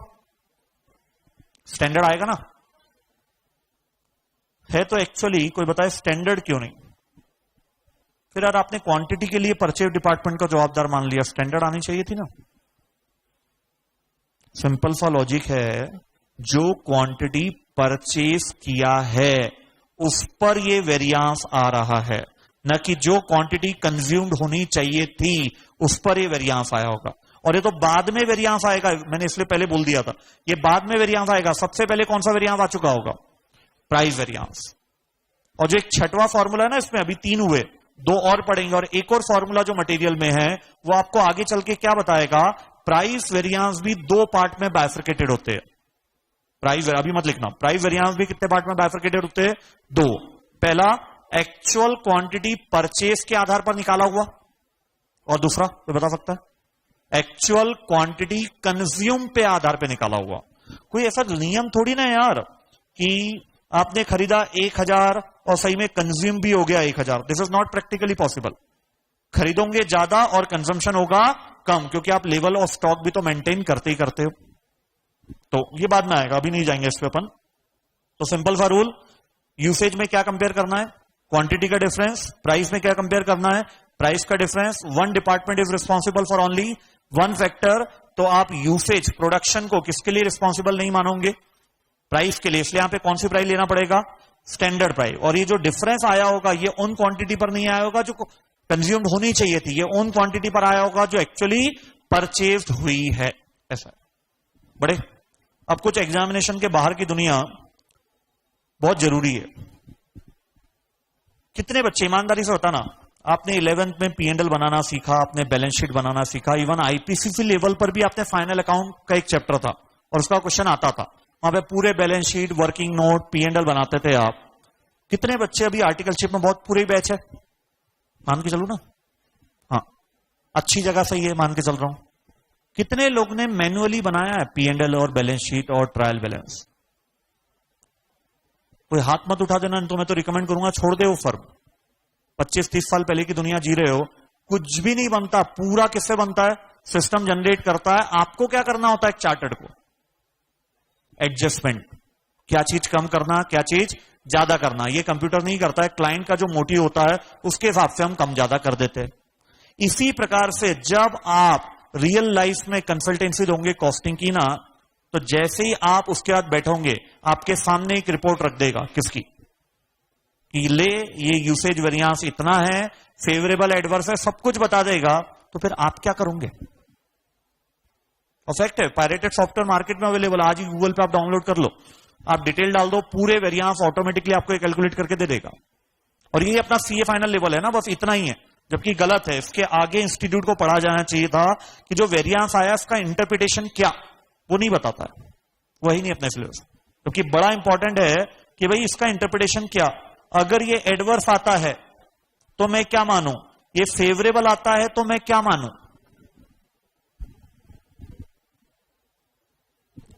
स्टैंडर्ड आएगा ना, है तो एक्चुअली कोई बताए स्टैंडर्ड क्यों नहीं। फिर यार आपने क्वांटिटी के लिए परचेज डिपार्टमेंट का जवाबदार मान लिया, स्टैंडर्ड आनी चाहिए थी ना। सिंपल सा लॉजिक है, जो क्वांटिटी परचेज किया है उस पर ये वेरियांस आ रहा है, न कि जो क्वांटिटी कंज्यूम्ड होनी चाहिए थी उस पर ये वेरियांस आया होगा। और ये तो बाद में वेरियांस आएगा, मैंने इसलिए पहले बोल दिया था, ये बाद में वेरियांस आएगा। सबसे पहले कौन सा वेरियांस आ चुका होगा, प्राइस वेरियांस। और जो एक छठवां फॉर्मूला है ना, इसमें अभी 3 हुए, 2 और पढ़ेंगे, और एक और फॉर्मूला जो मटेरियल में है वो आपको आगे चल के क्या बताएगा, प्राइस वेरियांस भी 2 पार्ट में बाइफरकेटेड होते हैं। प्राइस, अभी मत लिखना, प्राइस वेरियांस भी कितने पार्ट में बाइफरकेटेड होते हैं, 2। पहला एक्चुअल क्वांटिटी परचेज के आधार पर निकाला हुआ, और दूसरा तो बता सकता है एक्चुअल क्वांटिटी कंज्यूम पे आधार पे निकाला हुआ। कोई ऐसा नियम थोड़ी ना यार कि आपने खरीदा 1000 और सही में कंज्यूम भी हो गया 1000, this is not practically possible. खरीदोगे ज्यादा और कंजम्पशन होगा कम, क्योंकि आप लेवल ऑफ स्टॉक भी तो मेंटेन करते ही करते हो। तो ये बाद में आएगा, अभी नहीं जाएंगे इस पे अपन। तो सिंपल सा रूल, यूसेज में क्या कंपेयर करना है, क्वांटिटी का डिफरेंस, प्राइस में क्या कंपेयर करना है, प्राइस का difference. One department is responsible for only one factor, तो आप यूसेज प्रोडक्शन को किसके लिए रिस्पॉन्सिबल नहीं मानोगे, प्राइस के लिए। इसलिए यहां पे कौन सी प्राइस लेना पड़ेगा, स्टैंडर्ड प्राइस। और ये जो डिफरेंस आया होगा ये उन क्वांटिटी पर नहीं आया होगा जो कंज्यूम्ड होनी चाहिए थी, ये उन क्वांटिटी पर आया होगा जो एक्चुअली परचेज्ड हुई है। ऐसा बड़े, अब कुछ एग्जामिनेशन के बाहर की दुनिया बहुत जरूरी है। कितने बच्चे ईमानदारी से बताना, आपने 11th में P&L बनाना सीखा, आपने बैलेंस शीट बनाना सीखा, इवन आईपीसीसी लेवल पर भी आपने फाइनल अकाउंट का एक चैप्टर था और उसका क्वेश्चन आता था, वहां पे पूरे balance sheet, working note, P&L बनाते थे आप। कितने बच्चे अभी आर्टिकलशिप में, बहुत पूरे बैच है, मान के चलो ना, हाँ अच्छी जगह सही है, मान के चल रहा हूं। कितने लोग ने मैन्युअली बनाया है P&L और बैलेंस शीट और ट्रायल बैलेंस? कोई हाथ मत उठा देना, तो मैं तो रिकमेंड करूंगा छोड़ दे वो फर्म। 25-30 साल पहले की दुनिया जी रहे हो, कुछ भी नहीं बनता, पूरा किससे बनता है, सिस्टम जनरेट करता है। आपको क्या करना होता है, एक चार्टर्ड को एडजस्टमेंट, क्या चीज कम करना, क्या चीज ज्यादा करना, ये कंप्यूटर नहीं करता है। क्लाइंट का जो मोटिव होता है उसके हिसाब से हम कम ज्यादा कर देते हैं। इसी प्रकार से जब आप रियल लाइफ में कंसल्टेंसी दोगे कॉस्टिंग की ना, तो जैसे ही आप उसके बाद बैठोगे आपके सामने एक रिपोर्ट रख देगा, किसकी, कि ले ये यूसेज वेरियांस इतना है, फेवरेबल एडवर्स है, सब कुछ बता देगा। तो फिर आप क्या करोगे? और फैक्ट है, पायरेटेड सॉफ्टवेयर मार्केट में अवेलेबल, आज ही गूगल पे आप डाउनलोड कर लो, आप डिटेल डाल दो, पूरे वेरियांस ऑटोमेटिकली आपको कैलकुलेट करके दे देगा। और ये अपना सीए फाइनल लेवल है ना, बस इतना ही है, जबकि गलत है। इसके आगे इंस्टीट्यूट को पढ़ा जाना चाहिए था कि जो वेरियांस आया इसका इंटरप्रिटेशन क्या, वो नहीं बताता है, वही नहीं अपने सिलेबस। क्योंकि बड़ा इंपॉर्टेंट है कि भाई इसका इंटरप्रिटेशन क्या, अगर ये एडवर्स आता है तो मैं क्या मानूं, ये फेवरेबल आता है तो मैं क्या मानूं।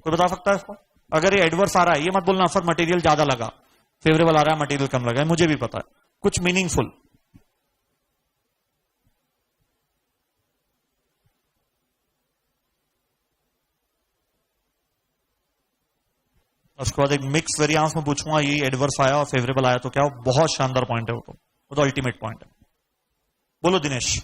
कोई बता सकता है इसको? अगर ये एडवर्स आ रहा है, ये मत बोलना सर मटेरियल ज्यादा लगा, फेवरेबल आ रहा है मटेरियल कम लगा है, मुझे भी पता है, कुछ मीनिंगफुल। उसके बाद एक मिक्स वेरियांस में पूछूंगा, ये एडवर्स आया और फेवरेबल आया तो क्या हो। बहुत शानदार पॉइंट है वो तो अल्टीमेट पॉइंट है। बोलो दिनेश।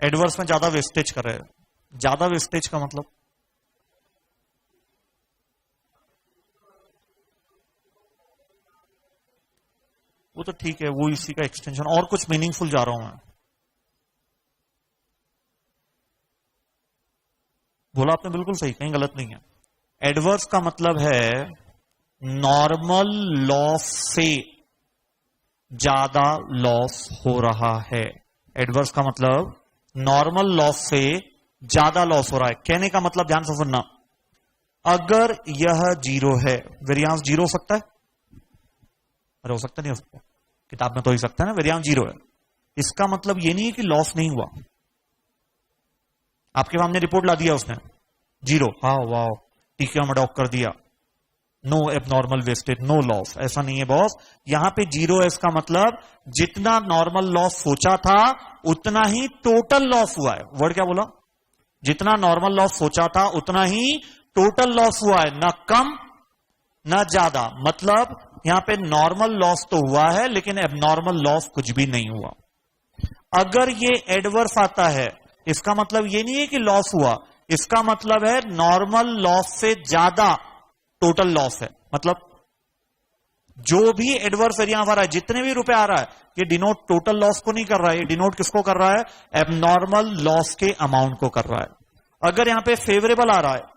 एडवर्स में ज्यादा वेस्टेज कर रहे हैं, ज्यादा वेस्टेज का मतलब वो तो ठीक है, वो इसी का एक्सटेंशन, और कुछ मीनिंगफुल जा रहा हूं मैं। बोला आपने बिल्कुल सही, कहीं गलत नहीं है। एडवर्स का मतलब है नॉर्मल लॉस से ज्यादा लॉस हो रहा है। एडवर्स का मतलब नॉर्मल लॉस से ज्यादा लॉस हो रहा है। कहने का मतलब ध्यान से सुनना, अगर यह जीरो है, वेरियांस जीरो हो सकता है? अरे हो सकता नहीं हो सकता? किताब में तो हो सकता है ना, वेरियांस जीरो है। इसका मतलब यह नहीं है कि लॉस नहीं हुआ। आपके सामने रिपोर्ट ला दिया उसने, जीरो, हाँ वाह, टीके में डॉक कर दिया, no abnormal wastage, no loss. ऐसा नहीं है बॉस, यहां पे जीरो है, इसका मतलब जितना नॉर्मल लॉस सोचा था उतना ही टोटल लॉस हुआ है। वर्ड क्या बोला? जितना नॉर्मल लॉस सोचा था उतना ही टोटल लॉस हुआ है, ना कम ना ज्यादा। मतलब यहां पे नॉर्मल लॉस तो हुआ है लेकिन एबनॉर्मल लॉस कुछ भी नहीं हुआ। अगर ये एडवर्स आता है, इसका मतलब ये नहीं है कि लॉस हुआ, इसका मतलब है नॉर्मल लॉस से ज्यादा टोटल लॉस है। मतलब जो भी एडवर्स वेरिएंस आ रहा है, जितने भी रुपए आ रहा है, ये डिनोट टोटल लॉस को नहीं कर रहा है, ये डिनोट किसको कर रहा है? एबनॉर्मल लॉस के अमाउंट को कर रहा है। अगर यहां पे फेवरेबल आ रहा है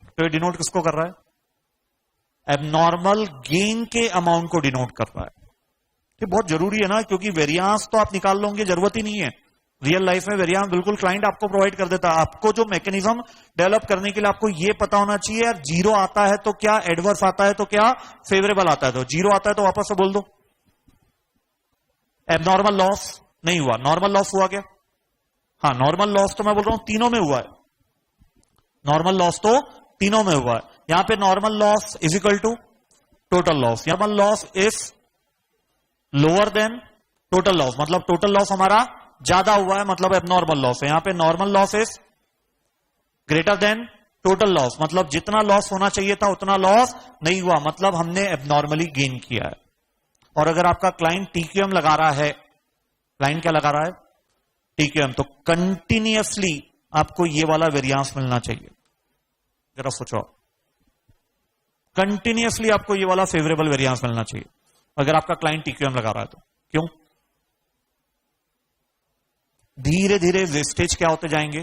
तो ये डिनोट किसको कर रहा है? एबनॉर्मल गेन के अमाउंट को डिनोट कर रहा है। ये बहुत जरूरी है ना, क्योंकि वेरिएंस तो आप निकाल लोगे, जरूरत ही नहीं है। रियल लाइफ में वेरिएंस बिल्कुल क्लाइंट आपको प्रोवाइड कर देता है। आपको जो मैकेनिज्म डेवलप करने के लिए आपको ये पता होना चाहिए, यार जीरो आता है तो क्या, एडवर्स आता है तो क्या, फेवरेबल आता है तो। जीरो आता है तो वापस से बोल दो एबनॉर्मल लॉस नहीं हुआ, नॉर्मल लॉस हुआ क्या? हाँ, नॉर्मल लॉस तो मैं बोल रहा हूं तीनों में हुआ है। नॉर्मल लॉस तो तीनों में हुआ है। यहां पे normal loss is equal to total loss. Normal loss is lower than total loss, मतलब टोटल लॉस हमारा ज्यादा हुआ है, मतलब एबनॉर्मल लॉस है। यहां पे normal loss is greater than total loss, मतलब जितना लॉस होना चाहिए था उतना लॉस नहीं हुआ, मतलब हमने एबनॉर्मली गेन किया है। और अगर आपका क्लाइंट टीक्यूएम लगा रहा है, क्लाइंट क्या लगा रहा है? टीक्यूएम, तो कंटिन्यूअसली आपको ये वाला वेरिएंस मिलना चाहिए। जरा सोचो, कंटिन्यूअसली आपको ये वाला फेवरेबल वेरिएंस मिलना चाहिए अगर आपका क्लाइंट टीक्यूएम लगा रहा है तो। क्यों? धीरे धीरे वेस्टेज क्या होते जाएंगे?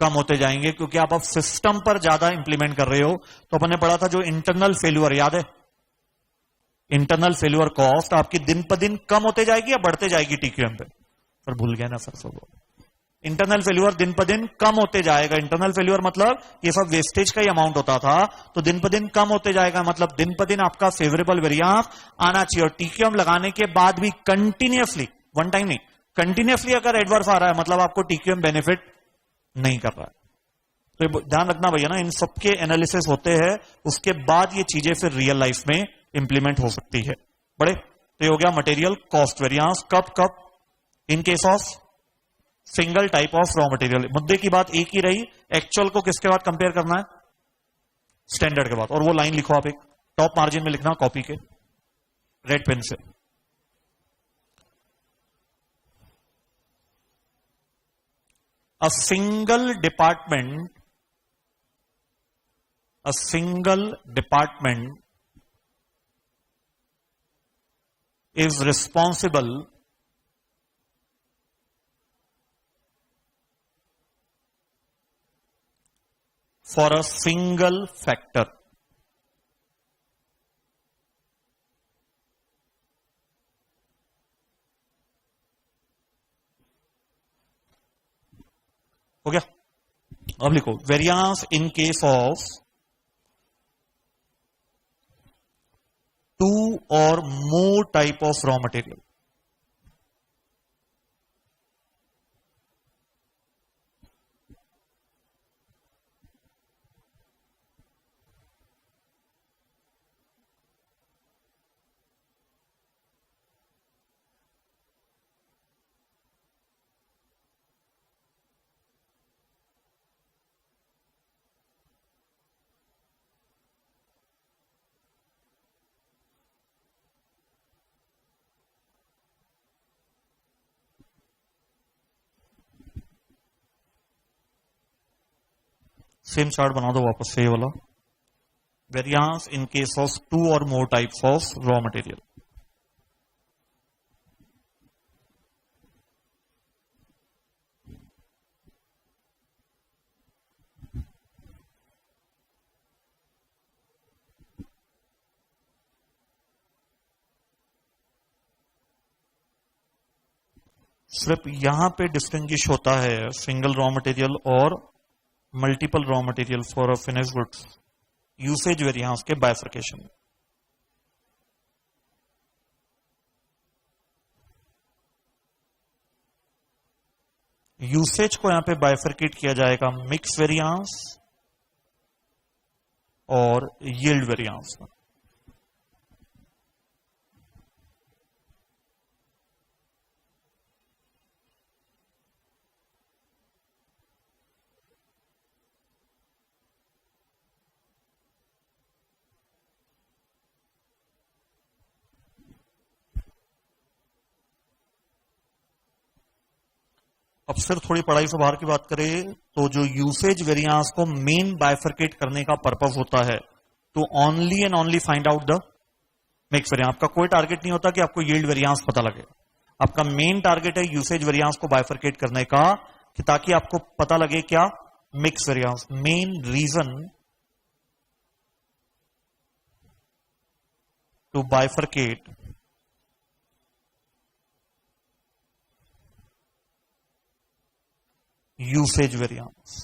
कम होते जाएंगे, क्योंकि आप अब सिस्टम पर ज्यादा इंप्लीमेंट कर रहे हो। तो अपन ने पढ़ा था जो इंटरनल फेल्यूर, याद है? इंटरनल फेल्यूर कॉस्ट आपकी दिन पर दिन कम होते जाएगी या बढ़ते जाएगी टीक्यूएम पे? पर भूल गया ना सर सब। इंटरनल फेल्यूर दिन पर दिन कम होते जाएगा। इंटरनल फेल्यूर मतलब ये सब वेस्टेज का ही अमाउंट होता था, तो दिन पर दिन कम होते जाएगा, मतलब दिन पर दिन आपका फेवरेबल वेरिएंस आना चाहिए। और टीक्यूएम लगाने के बाद भी कंटिन्यूअसली, वन टाइम नहीं, कंटिन्यूअसली अगर एडवर्स आ रहा है मतलब आपको टीक्यूएम बेनिफिट नहीं कर रहा है। तो ध्यान रखना भैया ना, इन सबके एनालिसिस होते हैं, उसके बाद ये चीजें फिर रियल लाइफ में इंप्लीमेंट हो सकती है। बड़े तो ये हो गया मटेरियल कॉस्ट वेरिएंस। कब कब? इन case of single type of raw material. मुद्दे की बात एक ही रही, एक्चुअल को किसके बाद कंपेयर करना है? स्टैंडर्ड के बाद। और वो लाइन लिखो आप, एक टॉप मार्जिन में लिखना कॉपी के रेड पेन से। A single department is responsible for a single factor. हो गया? अब लिखो variance in case of two or more type of raw material. Same chart बना दो वापस से, ये वाला variance in case of two or more types of raw material. सिर्फ यहां पे डिस्टिंग्विश होता है सिंगल रॉ मटेरियल और multiple raw material for a finish goods usage variance के बाइफर्केशन। यूसेज को यहां पे बाइफर्केट किया जाएगा मिक्स वेरिएंस और यील्ड वेरिएंस में। अब फिर थोड़ी पढ़ाई से बाहर की बात करें तो जो यूसेज वेरिएंस को मेन बाइफर्केट करने का पर्पस होता है to only and only find out the mix variance. आपका कोई टारगेट नहीं होता कि आपको यील्ड वेरिएंस पता लगे, आपका मेन टारगेट है यूसेज वेरिएंस को बाइफर्केट करने का कि ताकि आपको पता लगे क्या mix variance. Main reason to bifurcate usage variance,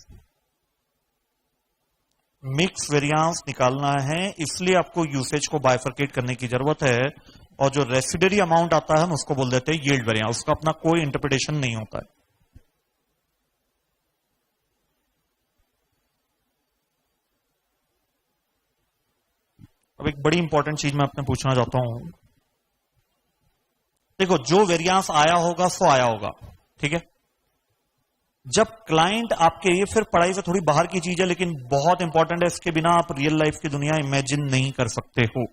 mix variance निकालना है इसलिए आपको यूसेज को बाइफर्केट करने की जरूरत है। और जो रेसिडरी अमाउंट आता है हम उसको बोल देते हैं यील्ड वेरिएंस, उसका अपना कोई इंटरप्रिटेशन नहीं होता है। अब एक बड़ी इंपॉर्टेंट चीज मैं अपने पूछना चाहता हूं। देखो जो वेरिएंस आया होगा सो आया होगा, ठीक है। जब क्लाइंट आपके लिए, फिर पढ़ाई से थोड़ी बाहर की चीज है लेकिन बहुत इंपॉर्टेंट है, इसके बिना आप रियल लाइफ की दुनिया इमेजिन नहीं कर सकते हो।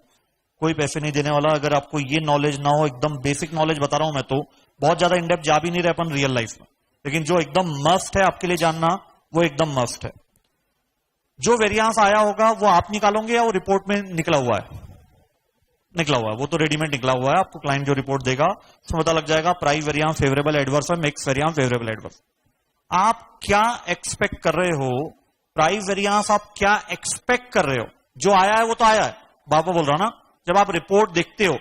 कोई पैसे नहीं देने वाला अगर आपको ये नॉलेज ना हो। एकदम बेसिक नॉलेज बता रहा हूं मैं, तो बहुत ज्यादा इनडेप्थ जा भी नहीं रहे अपन रियल लाइफ में, लेकिन जो एकदम मस्ट है आपके लिए जानना वो एकदम मस्ट है। जो वेरिएंस आया होगा वो आप निकालोगे या वो रिपोर्ट में निकला हुआ है? निकला हुआ है, वो तो रेडीमेड निकला हुआ है। आपको क्लाइंट जो रिपोर्ट देगा उसमें पता लग जाएगा प्राइस वेरिएंस फेवरेबल एडवर्स और मिक्स वेरिएंस फेवरेबल एडवर्स। आप क्या एक्सपेक्ट कर रहे हो? प्राइस वेरिएंस आप क्या एक्सपेक्ट कर रहे हो? जो आया है वो तो आया है, बाबा बोल रहा ना। जब आप रिपोर्ट देखते हो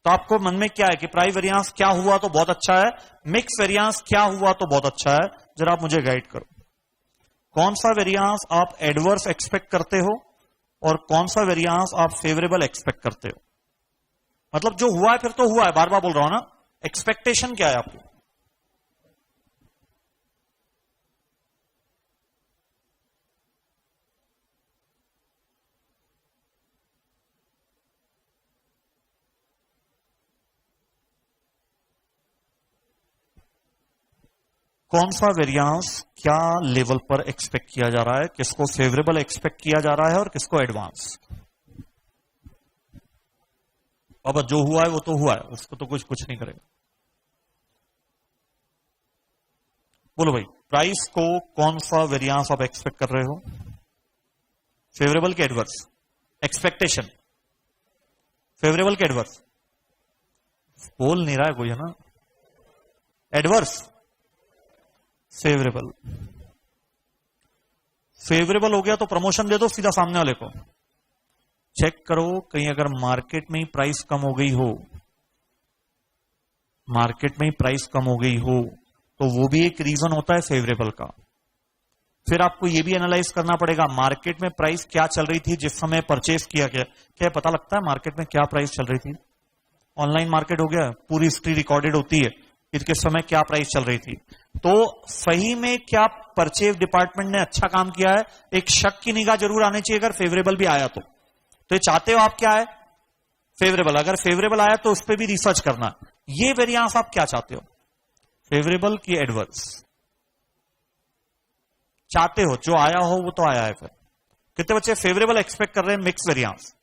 तो आपको मन में क्या है कि प्राइस वेरिएंस क्या हुआ तो बहुत अच्छा है, मिक्स वेरिएंस क्या हुआ तो बहुत अच्छा है। जरा आप मुझे गाइड करो, कौन सा वेरिएंस आप एडवर्स एक्सपेक्ट करते हो और कौन सा वेरिएंस आप फेवरेबल एक्सपेक्ट करते हो? मतलब जो हुआ है फिर तो हुआ है, बार बार बोल रहा हूं ना। एक्सपेक्टेशन क्या है आपकी? कौन सा वेरिएंस क्या लेवल पर एक्सपेक्ट किया जा रहा है, किसको फेवरेबल एक्सपेक्ट किया जा रहा है और किसको एडवांस? अब जो हुआ है वो तो हुआ है, उसको तो कुछ नहीं करेगा। बोलो भाई, प्राइस को कौन सा वेरिएंस आप एक्सपेक्ट कर रहे हो? फेवरेबल के एडवर्स? एक्सपेक्टेशन फेवरेबल के एडवर्स? बोल नहीं रहा है कोई, है ना? एडवर्स? फेवरेबल। फेवरेबल हो गया तो प्रमोशन दे दो सीधा सामने वाले को। चेक करो कहीं अगर मार्केट में ही प्राइस कम हो गई हो, मार्केट में ही प्राइस कम हो गई हो तो वो भी एक रीजन होता है फेवरेबल का। फिर आपको ये भी एनालाइज करना पड़ेगा मार्केट में प्राइस क्या चल रही थी जिस समय परचेस किया गया। क्या पता लगता है मार्केट में क्या प्राइस चल रही थी? ऑनलाइन मार्केट हो गया, पूरी हिस्ट्री रिकॉर्डेड होती है कि किस समय क्या प्राइस चल रही थी। तो सही में क्या परचेज डिपार्टमेंट ने अच्छा काम किया है? एक शक की निगाह जरूर आनी चाहिए अगर फेवरेबल भी आया तो। ये चाहते हो आप क्या है? फेवरेबल। अगर फेवरेबल आया तो उस पर भी रिसर्च करना, ये वेरिएंस आप क्या चाहते हो, फेवरेबल की एडवर्स चाहते हो? जो आया हो वो तो आया है। फिर कितने बच्चे फेवरेबल एक्सपेक्ट कर रहे हैं मिक्स वेरिएंस?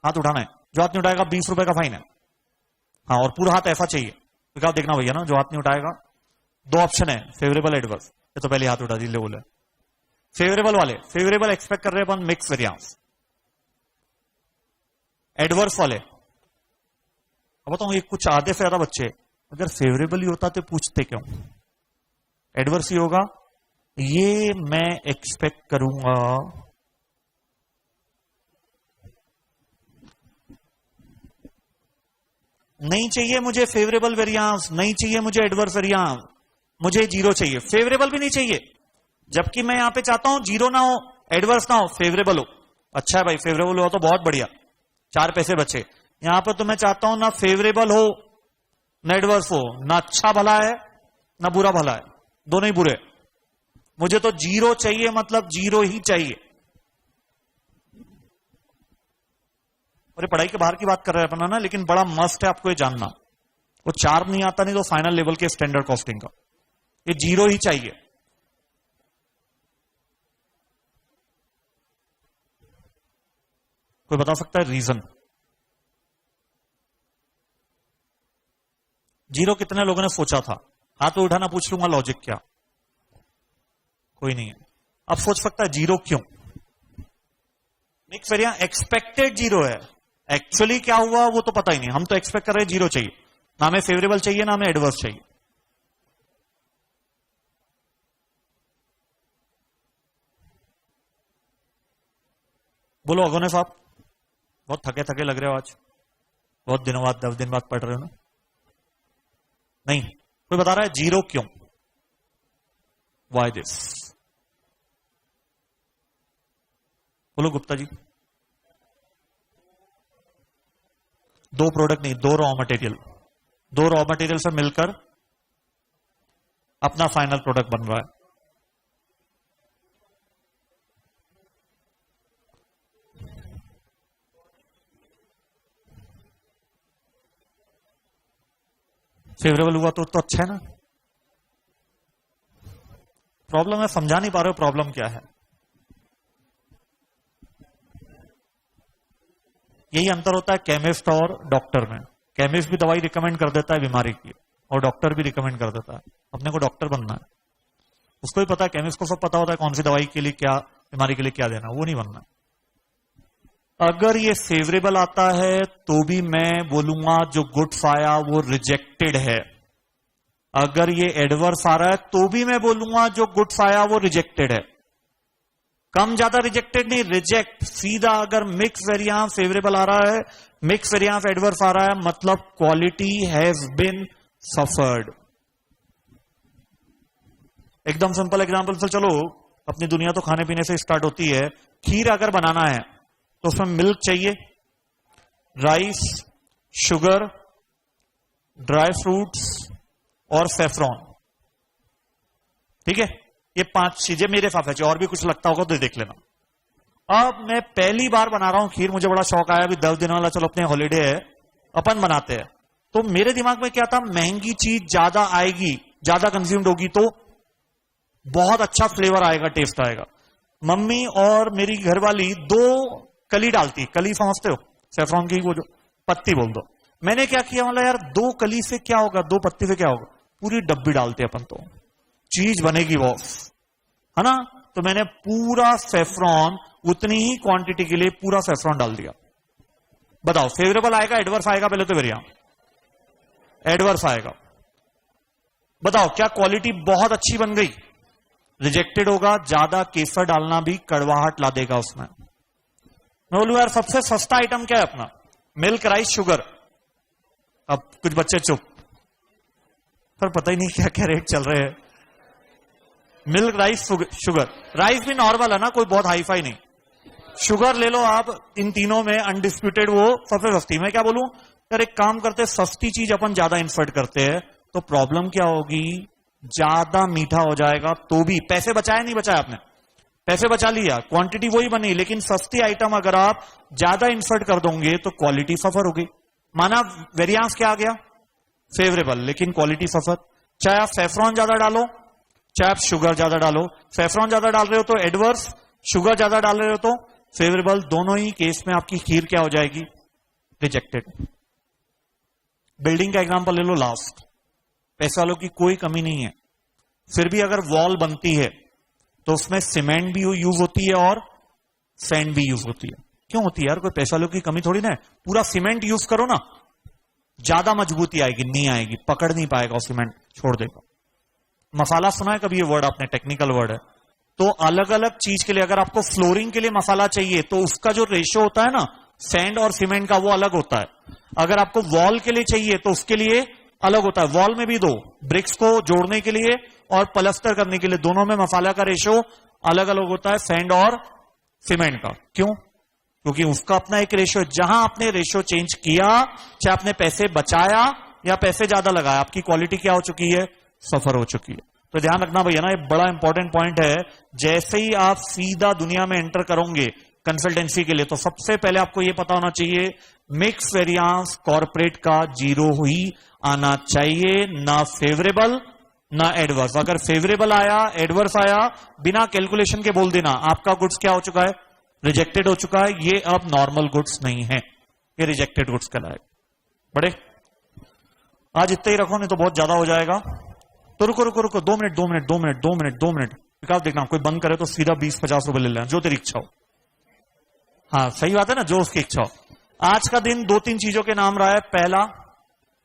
हाथ उठाना है। जो हाथ नहीं उठाएगा 20 रुपए का फाइन है। हाँ, और पूरा हाथ ऐसा चाहिए। तो क्या देखना भैया ना, जो हाथ नहीं उठाएगा। दो ऑप्शन है, फेवरेबल एडवर्स। ये तो पहले हाथ उठा दी, ले बोले फेवरेबल वाले। फेवरेबल एक्सपेक्ट कर रहे हैं अपन मिक्स वेरिएंस। एडवर्स वाले, अब बताऊं ये कुछ आधे से ज्यादा बच्चे अगर फेवरेबल ही होता तो पूछते क्यों? एडवर्स ही होगा, ये मैं एक्सपेक्ट करूंगा। नहीं चाहिए मुझे फेवरेबल वेरिएंस, नहीं चाहिए मुझे एडवर्स वेरिएंस, मुझे जीरो चाहिए। फेवरेबल भी नहीं चाहिए, जबकि मैं यहां पे चाहता हूं जीरो ना हो, एडवर्स ना हो, फेवरेबल हो। अच्छा है भाई, फेवरेबल हो तो बहुत बढ़िया, 4 पैसे बचे। यहां पर तो मैं चाहता हूं ना फेवरेबल हो ना एडवर्स हो, ना अच्छा भला है ना बुरा भला है, दोनों ही बुरे। मुझे तो जीरो चाहिए, मतलब जीरो ही चाहिए। और पढ़ाई के बाहर की बात कर रहे हैं अपना ना, लेकिन बड़ा मस्ट है आपको ये जानना। वो 4 नहीं आता नहीं तो फाइनल लेवल के स्टैंडर्ड कॉस्टिंग का, ये जीरो ही चाहिए। कोई बता सकता है रीजन? जीरो कितने लोगों ने सोचा था? हाथ उठाना, पूछ लूंगा लॉजिक क्या। कोई नहीं है। अब सोच सकता है जीरो क्यों? मिक्स वेरिएंस एक्सपेक्टेड जीरो है, एक्चुअली क्या हुआ वो तो पता ही नहीं। हम तो एक्सपेक्ट कर रहे हैं जीरो चाहिए, ना हमें फेवरेबल चाहिए ना हमें एडवर्स चाहिए। बोलो अगोने साहब, बहुत थके थके लग रहे हो आज, बहुत दिनों बाद 10 दिन बाद पढ़ रहे हो ना। नहीं, कोई बता रहा है जीरो क्यों? Why this? बोलो गुप्ता जी। 2 प्रोडक्ट नहीं, 2 रॉ मटेरियल, 2 रॉ मटेरियल से मिलकर अपना फाइनल प्रोडक्ट बन रहा है। फेवरेबल हुआ तो अच्छा है ना। प्रॉब्लम है, समझा नहीं पा रहे हो प्रॉब्लम क्या है। यही अंतर होता है केमिस्ट और डॉक्टर में। केमिस्ट भी दवाई रिकमेंड कर देता है बीमारी की, और डॉक्टर भी रिकमेंड कर देता है। अपने को डॉक्टर बनना है, उसको भी पता है, केमिस्ट को सब पता होता है कौन सी दवाई के लिए क्या, बीमारी के लिए क्या देना, वो नहीं बनना। अगर ये फेवरेबल आता है तो भी मैं बोलूंगा जो गुड्स आया वो रिजेक्टेड है। अगर ये एडवर्स आ रहा है तो भी मैं बोलूंगा जो गुड्स आया वो रिजेक्टेड है। कम ज्यादा रिजेक्टेड नहीं, रिजेक्ट सीधा। अगर मिक्स वेरिएंस फेवरेबल आ रहा है, मिक्स वेरिएंस एडवर्स आ रहा है, मतलब क्वालिटी हैज बीन सफर्ड। एकदम सिंपल एग्जांपल से चलो, अपनी दुनिया तो खाने पीने से स्टार्ट होती है। खीर अगर बनाना है तो उसमें मिल्क चाहिए, राइस, शुगर, ड्राई फ्रूट्स और सेफ्रॉन। ठीक है, ये 5 चीजें मेरे हिसाब से, और भी कुछ लगता होगा तो देख लेना। अब मैं पहली बार बना रहा हूं खीर, मुझे बड़ा शौक आया, अभी 10 दिन वाला चलो अपने हॉलीडे है, अपन बनाते हैं। तो मेरे दिमाग में क्या था, महंगी चीज ज्यादा आएगी, ज्यादा कंज्यूम्ड होगी तो बहुत अच्छा फ्लेवर आएगा, टेस्ट आएगा। मम्मी और मेरी घरवाली 2 कली डालती, कली समझते हो, सेफ्रॉन की वो जो पत्ती बोल दो। मैंने क्या किया, मतलब यार 2 कली से क्या होगा, 2 पत्ती से क्या होगा, पूरी डब्बी डालते अपन तो चीज बनेगी बॉस, है ना। तो मैंने पूरा सेफ्रॉन, उतनी ही क्वांटिटी के लिए पूरा सेफ्रॉन डाल दिया। बताओ फेवरेबल आएगा एडवर्स आएगा? पहले तो वेरिएंस एडवर्स आएगा। बताओ क्या क्वालिटी बहुत अच्छी बन गई? रिजेक्टेड होगा। ज्यादा केसर डालना भी कड़वाहट ला देगा उसमें। मैं बोलूं यार सबसे सस्ता आइटम क्या है अपना, मिल्क, राइस, शुगर। अब कुछ बच्चे चुप, पर पता ही नहीं क्या क्या रेट चल रहे हैं। Milk, rice, sugar. राइस भी नॉर्मल है ना, कोई बहुत हाई फाई नहीं। शुगर ले लो आप, इन तीनों में अनडिस्प्यूटेड वो सबसे सस्ती। मैं क्या बोलूं यार, एक काम करते, सस्ती चीज अपन ज्यादा इन्सर्ट करते हैं तो प्रॉब्लम क्या होगी, ज्यादा मीठा हो जाएगा। तो भी पैसे बचाए नहीं बचाए आपने, पैसे बचा लिया, क्वांटिटी वही बनी, लेकिन सस्ती आइटम अगर आप ज्यादा इंसर्ट कर दोगे तो क्वालिटी सफर होगी। माना वेरिएंस क्या आ गया, फेवरेबल, लेकिन क्वालिटी सफर। चाहे आप सेफ्रॉन ज्यादा डालो, चाहे आप शुगर ज्यादा डालो। सेफ्रॉन ज्यादा डाल रहे हो तो एडवर्स, शुगर ज्यादा डाल रहे हो तो फेवरेबल। दोनों ही केस में आपकी खीर क्या हो जाएगी, रिजेक्टेड। बिल्डिंग का एग्जांपल ले लो लास्ट। पैसे वालों की कोई कमी नहीं है, फिर भी अगर वॉल बनती है तो उसमें सीमेंट भी यूज होती है और सैंड भी यूज होती है। क्यों होती है यार, कोई पैसे वालों की कमी थोड़ी ना है। पूरा सीमेंट यूज करो ना, ज्यादा मजबूती आएगी, नहीं आएगी, पकड़ नहीं पाएगा, सीमेंट छोड़ देगा। मसाला सुना है कभी? ये वर्ड आपने, टेक्निकल वर्ड है। तो अलग अलग चीज के लिए, अगर आपको फ्लोरिंग के लिए मसाला चाहिए तो उसका जो रेशियो होता है ना, सैंड और सीमेंट का वो अलग होता है। अगर आपको वॉल के लिए चाहिए तो उसके लिए अलग होता है। वॉल में भी दो, ब्रिक्स को जोड़ने के लिए और प्लास्टर करने के लिए, दोनों में मसाला का रेशो अलग अलग होता है, सैंड और सीमेंट का। क्यों? क्योंकि उसका अपना एक रेशो है। जहां आपने रेशो चेंज किया, चाहे आपने पैसे बचाया या पैसे ज्यादा लगाया, आपकी क्वालिटी क्या हो चुकी है? सफर हो चुकी है। तो ध्यान रखना भैया ना, ये बड़ा इंपॉर्टेंट पॉइंट है। जैसे ही आप सीधा दुनिया में एंटर करोगे कंसल्टेंसी के लिए, तो सबसे पहले आपको यह पता होना चाहिए मिक्स वेरियांस कॉर्पोरेट का 0 ही आना चाहिए, ना फेवरेबल ना एडवर्स। अगर फेवरेबल आया, एडवर्स आया, बिना कैलकुलेशन के बोल देना आपका गुड्स क्या हो चुका है? रिजेक्टेड हो चुका है। ये अब नॉर्मल गुड्स नहीं है, ये रिजेक्टेड गुड्स कहलाए। बड़े आज इतना ही रखो, नहीं तो बहुत ज्यादा हो जाएगा। तो रुको रुको रुको, 2 minute 2 minute 2 minute 2 minute 2 minute. Vikas देखना, कोई बंद करे तो सीधा 20-50 रुपए ले लेना, जो तेरी इच्छा हो। हाँ सही बात है ना, जो उसकी इच्छा हो। आज का दिन 2-3 चीजों के नाम रहा है। पहला,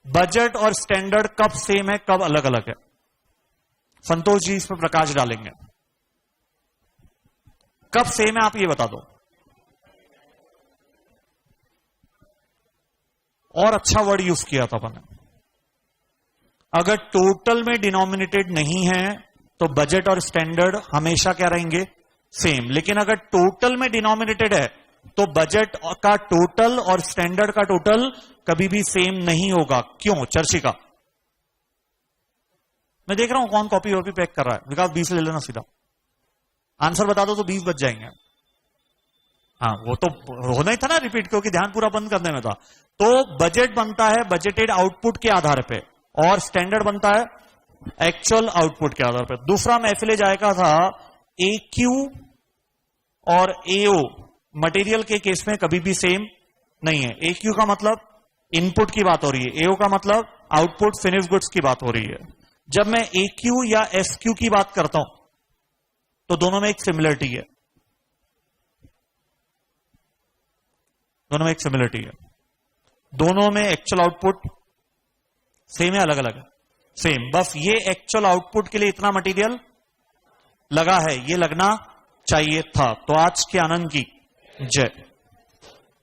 बजट और स्टैंडर्ड कब सेम है, कब अलग अलग है। संतोष जी इस पर प्रकाश डालेंगे। कब सेम है आप ये बता दो। और अच्छा वर्ड यूज किया था अपन ने। अगर टोटल में डिनोमिनेटेड नहीं है तो बजट और स्टैंडर्ड हमेशा क्या रहेंगे? सेम। लेकिन अगर टोटल में डिनोमिनेटेड है तो बजट का टोटल और स्टैंडर्ड का टोटल कभी भी सेम नहीं होगा। क्यों? चर्चिका। मैं देख रहा हूं कौन कॉपी वॉपी पैक कर रहा है। विकास 20 ले लेना सीधा। आंसर बता दो तो 20 बच जाएंगे। हाँ वो तो होना ही था ना रिपीट, क्योंकि ध्यान पूरा बंद करने में था। तो बजट बनता है बजटेड आउटपुट के आधार पे, और स्टैंडर्ड बनता है एक्चुअल आउटपुट के आधार पे। दूसरा महफिले जायका था, AQ और AO मटेरियल के केस में कभी भी सेम नहीं है। AQ का मतलब इनपुट की बात हो रही है, AO का मतलब आउटपुट फिनिश गुड्स की बात हो रही है। जब मैं AQ या SQ की बात करता हूं तो दोनों में एक सिमिलरिटी है, दोनों में एक सिमिलरिटी है। दोनों में एक्चुअल आउटपुट सेम है, अलग अलग है? सेम। बस ये एक्चुअल आउटपुट के लिए इतना मटेरियल लगा है, ये लगना चाहिए था। तो आज के आनंद की जय।